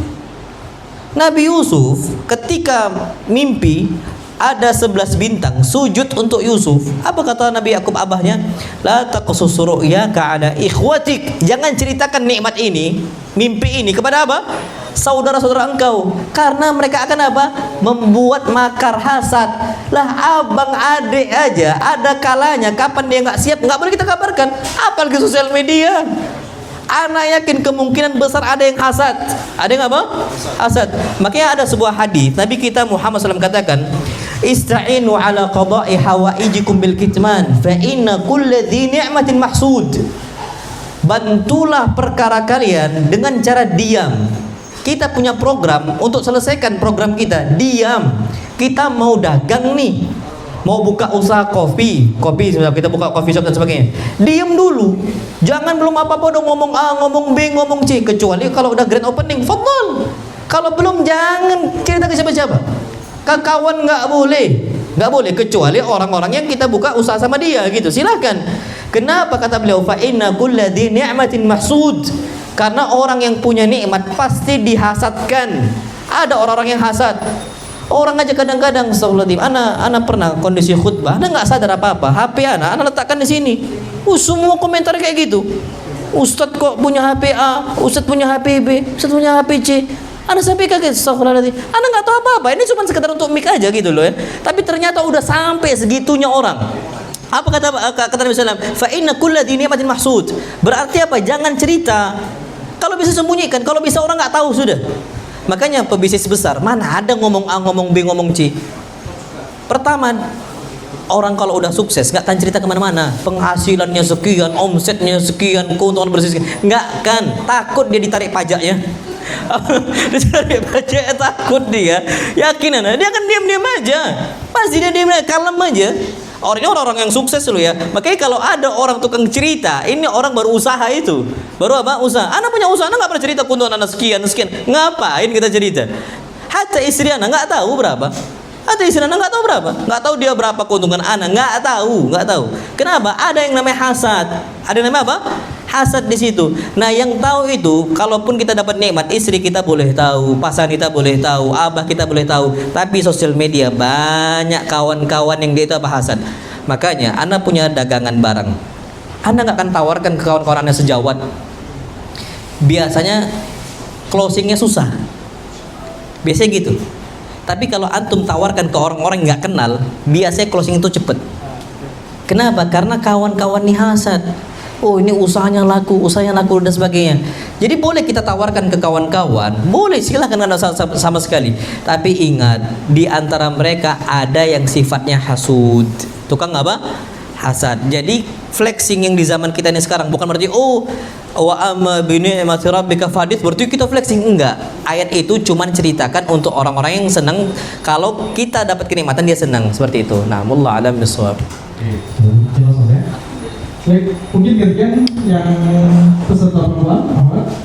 Nabi Yusuf ketika mimpi ada 11 bintang sujud untuk Yusuf. Apa kata Nabi Yakub abahnya? La taqsus ru'yaka ala ikhwatik. Jangan ceritakan nikmat ini, mimpi ini kepada apa? Saudara-saudara engkau, karena mereka akan apa? Membuat makar hasad. Lah abang adik aja ada kalanya kapan dia nggak siap nggak boleh kita kabarkan, apalagi sosial media. Anak yakin kemungkinan besar ada yang hasad. Ada yang apa? Hasad. Makanya ada sebuah hadis Nabi kita Muhammad SAW katakan, Ista'inu ala qada'i hawaijikum bil kitman fa inna kulla dhi ni'matin mahsud. Bantulah perkara kalian dengan cara diam. Kita punya program untuk selesaikan program kita. Diam. Kita mau dagang nih, mau buka usaha kopi sebenarnya kita buka coffee shop dan sebagainya. Diam dulu. Jangan belum apa-apa udah ngomong A, ngomong B, ngomong C. Kecuali kalau udah grand opening, fadhal. Kalau belum jangan cerita ke siapa-siapa. Ke kawan nggak boleh kecuali orang-orang yang kita buka usaha sama dia gitu. Silakan. Kenapa kata beliau fa inna kulla dhi ni'matin mahsud? Karena orang yang punya nikmat pasti dihasadkan. Ada orang-orang yang hasad. Orang aja kadang-kadang astagfirullahaladzim, ana pernah kondisi khutbah, ana nggak sadar apa-apa, HP ana letakkan di sini. Semua komentar kayak gitu. Ustadz kok punya HP A, Ustadz punya HP B, Ustadz punya HP C. Ana sampai kaget, astagfirullahaladzim. Ana nggak tahu apa-apa, ini cuma sekedar untuk mic aja gitu loh ya. Tapi ternyata udah sampai segitunya orang. Apa kata Nabi SAW? Fa inna kulla dhi ni'matin mahsud. Berarti apa? Jangan cerita. Kalau bisa sembunyikan, kalau bisa orang nggak tahu sudah. Makanya pebisnis besar mana ada ngomong A, ngomong B, ngomong C. Pertama, orang kalau udah sukses nggak akan cerita kemana-mana. Penghasilannya sekian, omsetnya sekian, keuntungan bersih sekian. Nggak kan, takut dia ditarik pajaknya. Ditarik pajak takut dia. Yakin dia akan diam-diam aja. Pasti dia diam aja, kalem aja. Orang-orang yang sukses loh ya. Makanya kalau ada orang tukang cerita, ini orang baru usaha itu. Baru apa? Usaha. Anak punya usaha, anak nggak pernah cerita keuntungan anak sekian. Ngapain kita cerita? Hatta istri anak nggak tahu berapa. Hatta istri anak nggak tahu berapa. Nggak tahu dia berapa keuntungan anak. Nggak tahu. Kenapa? Ada yang namanya hasad. Ada yang namanya apa? Hasad di situ. Nah, yang tahu itu, kalaupun kita dapat nikmat, istri kita boleh tahu, pasangan kita boleh tahu, abah kita boleh tahu. Tapi sosial media banyak kawan-kawan yang dia itu apa hasad. Makanya, Anda punya dagangan barang, Anda nggak akan tawarkan ke kawan-kawan Anda sejawat. Biasanya closingnya susah. Biasanya gitu. Tapi kalau antum tawarkan ke orang-orang yang nggak kenal, biasanya closing itu cepet. Kenapa? Karena kawan-kawan nih hasad. Oh, ini usahanya laku dan sebagainya. Jadi boleh kita tawarkan ke kawan-kawan, boleh, silahkan, ada sama sekali. Tapi ingat, di antara mereka ada yang sifatnya hasud, tukang apa? hasad. Jadi flexing yang di zaman kita ini sekarang bukan berarti wa amma bi ni'mati rabbika fadith berarti kita flexing, enggak. Ayat itu cuma ceritakan untuk orang-orang yang senang kalau kita dapat kenikmatan dia senang, seperti itu. Nah, wallahu a'lam bishawab. Jelas ya. Baik, mungkin gantian yang peserta perempuan,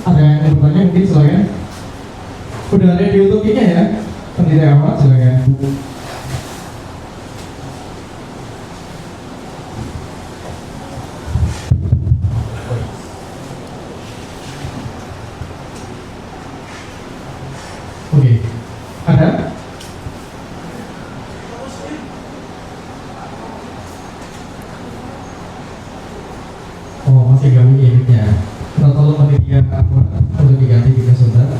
ada yang bertanya mungkin silakan. Udah ada di YouTube-nya ya, pendiri awal silakan. Oke, ada? Oh, masih gabung editnya. Kita tolong panitia untuk diganti jika sudah.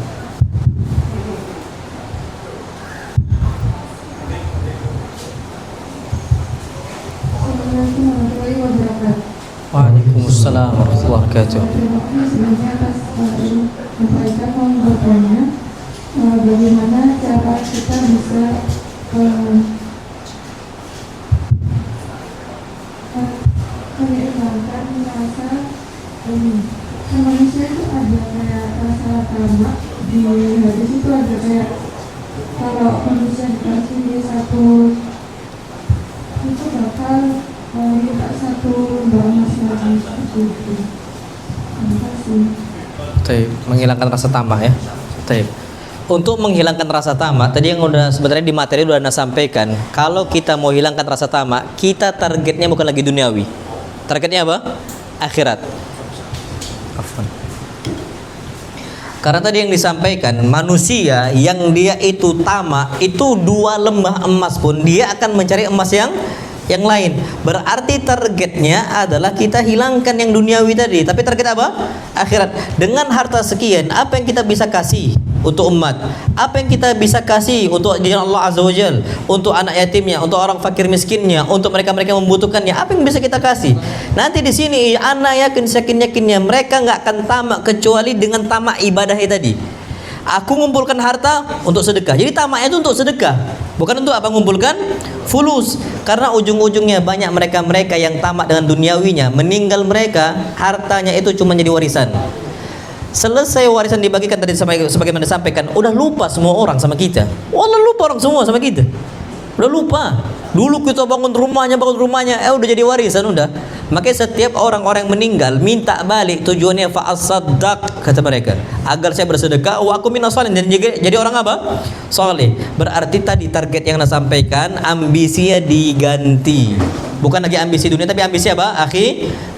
Assalamualaikum warahmatullahi wabarakatuh. Waalaikumsalam warahmatullahi wabarakatuh. Terima kasih sebelumnya atas menyampaikan mau bertanya bagaimana cara kita bisa menghilangkan rasa manusia itu ada kayak rasa tamak di hadis itu ada kayak kalau manusia dikasih satu itu bakal minta satu emas lagi seperti itu. Terima kasih. Taib, menghilangkan rasa tamak ya. Taib. Untuk menghilangkan rasa tamak, tadi yang udah sebenarnya di materi udah Anda sampaikan. Kalau kita mau hilangkan rasa tamak, kita targetnya bukan lagi duniawi. Targetnya apa? Akhirat. Afwan. Karena tadi yang disampaikan, manusia yang dia itu tamak, itu 2 lembah emas pun dia akan mencari emas yang lain. Berarti targetnya adalah kita hilangkan yang duniawi tadi. Tapi target apa? Akhirat. Dengan harta sekian, apa yang kita bisa kasih untuk umat? Apa yang kita bisa kasih untuk jalan Allah Azza wa Jal? Untuk anak yatimnya, untuk orang fakir miskinnya, untuk mereka-mereka yang membutuhkannya. Apa yang bisa kita kasih? Nanti di sini anak yakinnya mereka nggak akan tamak kecuali dengan tamak ibadahnya tadi. Aku ngumpulkan harta untuk sedekah. Jadi tamaknya itu untuk sedekah, bukan untuk apa ngumpulkan fulus. Karena ujung-ujungnya banyak mereka-mereka yang tamak dengan duniawinya, meninggal mereka hartanya itu cuma jadi warisan. Selesai warisan dibagikan tadi sebagaimana disampaikan, udah lupa semua orang sama kita. Wallah lupa orang semua sama kita. Udah lupa. Dulu kita bangun rumahnya, udah jadi warisan udah. Makanya setiap orang-orang yang meninggal minta balik, tujuannya fa'asaddaq kata mereka, agar saya bersedekah wa aku minas shalihin, dan jadi orang apa? Saleh. Berarti tadi target yang Anda sampaikan ambisinya diganti. Bukan lagi ambisi dunia tapi ambisi apa?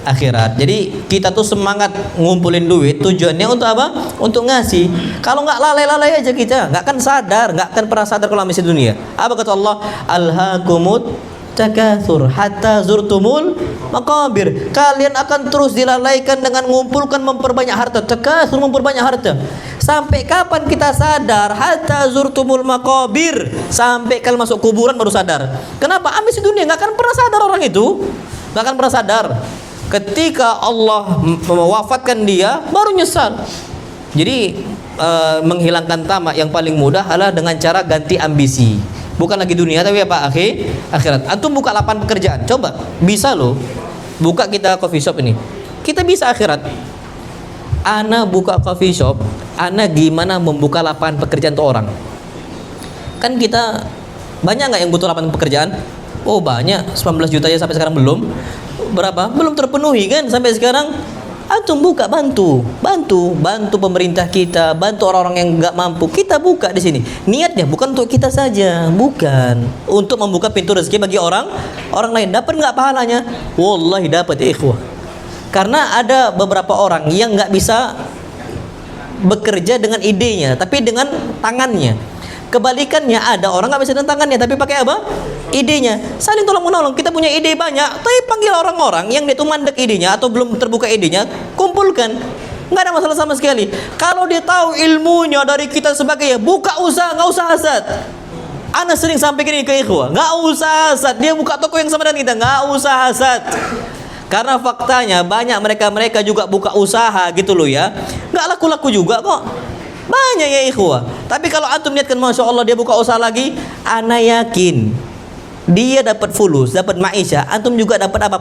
Akhirat. Jadi kita tuh semangat ngumpulin duit tujuannya untuk apa? Untuk ngasih. Kalau nggak lalai-lalai aja kita, nggak akan sadar, nggak akan pernah sadar kalau ambisi dunia. Apa kata Allah? Alhaakumut takatsur hatta zurtumul maqabir. Kalian akan terus dilalaikan dengan mengumpulkan, memperbanyak harta. Takatsur, memperbanyak harta. Sampai kapan kita sadar? Hatta zurtumul maqabir. Sampai kalian masuk kuburan baru sadar. Kenapa? Ambisi dunia nggak akan pernah sadar orang itu. Nggak akan pernah sadar. Ketika Allah mewafatkan dia baru nyesal. Jadi menghilangkan tamak yang paling mudah adalah dengan cara ganti ambisi. Bukan lagi dunia tapi apa? Akhirat. Antum buka lapangan pekerjaan, coba. Bisa loh. Buka kita coffee shop ini. Kita bisa akhirat. Ana buka coffee shop, ana gimana membuka lapangan pekerjaan untuk orang? Kan kita banyak nggak yang butuh lapangan pekerjaan? Oh banyak, 19 juta ya sampai sekarang belum. Berapa? Belum terpenuhi kan sampai sekarang. Antum buka, bantu pemerintah kita, bantu orang-orang yang nggak mampu. Kita buka di sini. Niatnya bukan untuk kita saja, bukan untuk membuka pintu rezeki bagi orang lain. Dapat nggak pahalanya? Wallahi dapat ya ikhwah. Karena ada beberapa orang yang nggak bisa bekerja dengan idenya, tapi dengan tangannya. Kebalikannya ada orang nggak bisa dengan tangannya, tapi pakai apa? Idenya. Saling tolong menolong. Kita punya ide banyak, tapi panggil orang-orang yang dia tuh mandek idenya atau belum terbuka idenya, kumpulkan. Nggak ada masalah sama sekali. Kalau dia tahu ilmunya dari kita sebagainya, buka usaha, nggak usah hasad. Ana sering sampaikan ini ke ikhwah, nggak usah hasad. Dia buka toko yang sama dengan kita, nggak usah hasad. Karena faktanya banyak mereka juga buka usaha gitu loh ya, nggak laku-laku juga kok. Banyak ya ikhwah. Tapi kalau antum niatkan masya Allah dia buka usaha lagi, ana yakin dia dapat fulus, dapat maisha, antum juga dapat apa?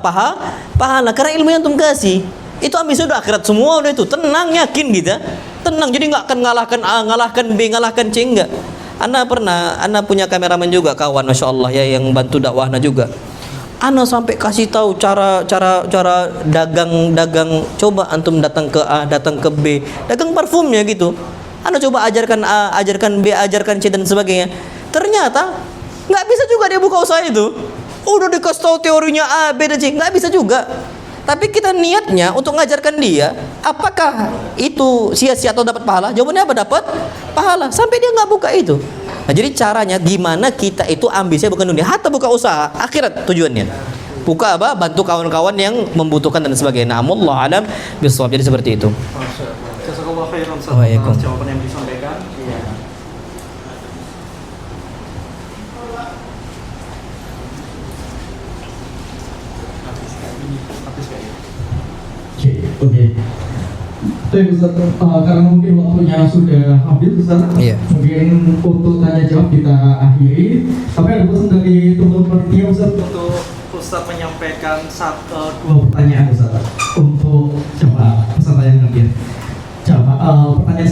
Pahala. Karena ilmu yang antum kasih. Itu ambisi udah akhirat semua udah itu. Tenang, yakin gitu. Tenang, jadi nggak akan ngalahkan B, ngalahkan C, enggak. Ana punya kameramen juga kawan, masya Allah ya, yang bantu dakwahna juga. Ana sampai kasih tahu cara dagang. Coba antum datang ke A, datang ke B, dagang parfumnya gitu. Ana coba ajarkan A, ajarkan B, ajarkan C dan sebagainya. Ternyata nggak bisa juga dia buka usaha itu. Udah dikasih tahu teorinya A, B dan C, nggak bisa juga. Tapi kita niatnya untuk mengajarkan dia, apakah itu sia-sia atau dapat pahala? Jawabannya apa? Dapat pahala. Sampai dia nggak buka itu. Nah, jadi caranya gimana kita itu ambisinya bukan dunia, hatta buka usaha, akhirat tujuannya. Buka apa? Bantu kawan-kawan yang membutuhkan dan sebagainya. Allahu a'lam bishawab. Jadi seperti itu. Jazakallahu khairan Ustaz Waalaikumsalam. atas jawaban yang disampaikan. Iya. Habis kayak ini. Oke. Tapi Ustaz, karena mungkin waktunya sudah habis Ustaz, Iya. mungkin untuk tanya jawab kita akhiri. Tapi ada pesan dari teman-teman panitia Ustaz Untuk Ustaz menyampaikan dua pertanyaan Ustaz untuk coba pesan tanya nanti. Coba pertanyaan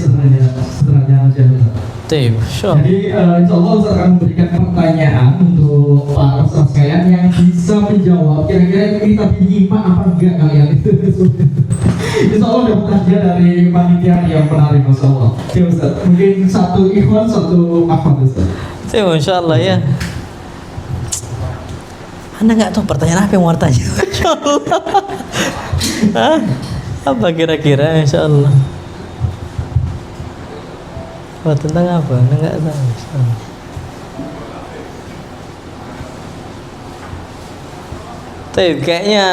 sederhana aja Ustaz. Jadi insya Allah Ustaz akan memberikan pertanyaan untuk para Ustaz sekalian yang bisa menjawab kira-kira kita menyimak apa enggak kalian itu. Insya Allah dapat hadiah dari panitia yang menarik, Masya Allah. Ya Ustaz, mungkin satu ikhwan, satu akhwat Ustaz. Masya Allah ya. Anda nggak tahu pertanyaan apa yang mau tanya. Masya Allah. Hah? Apa kira-kira? Masya Allah. Oh, tentang apa? Anda nggak tahu. Masya Allah. Tapi kayaknya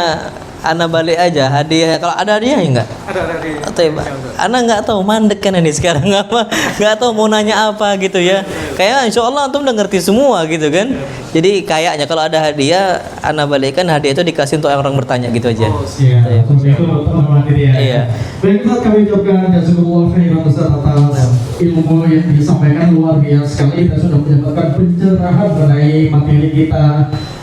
Ana balik aja hadiah. Kalau ada hadiah ya enggak? ada di Tapi Ana nggak tahu mandek kan ini sekarang apa? Nggak tahu mau nanya apa gitu ya. Kayaknya insya Allah antum udah ngerti semua gitu kan. Jadi kayaknya kalau ada hadiah, Ana balikkan hadiah itu dikasih untuk orang bertanya gitu aja. Iya, seperti itu teman-teman panitia. Iya. Baik Ustaz, kami ucapkan jazakallahu khairan Ustaz atas ilmu yang disampaikan luar biasa sekali dan sudah menyebabkan pencerahan mengenai materi kita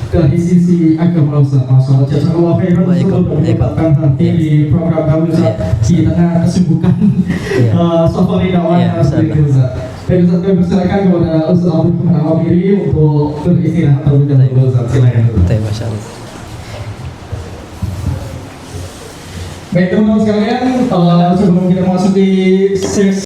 dari sisi agama Ustaz. Masalah jazakallahu khairan Ustaz sudah menyebabkan hati di program kami Ustaz di tengah kesibukan safari dakwah yang seperti itu Ustaz. Baik Ustaz, kami persilakan kepada Ustaz Abdul Muhammad untuk beristirahat terlebih dahulu Ustaz. Silakan Ustaz. Masya Allah. Baik teman-teman sekalian, sebelum kita masuk di sesi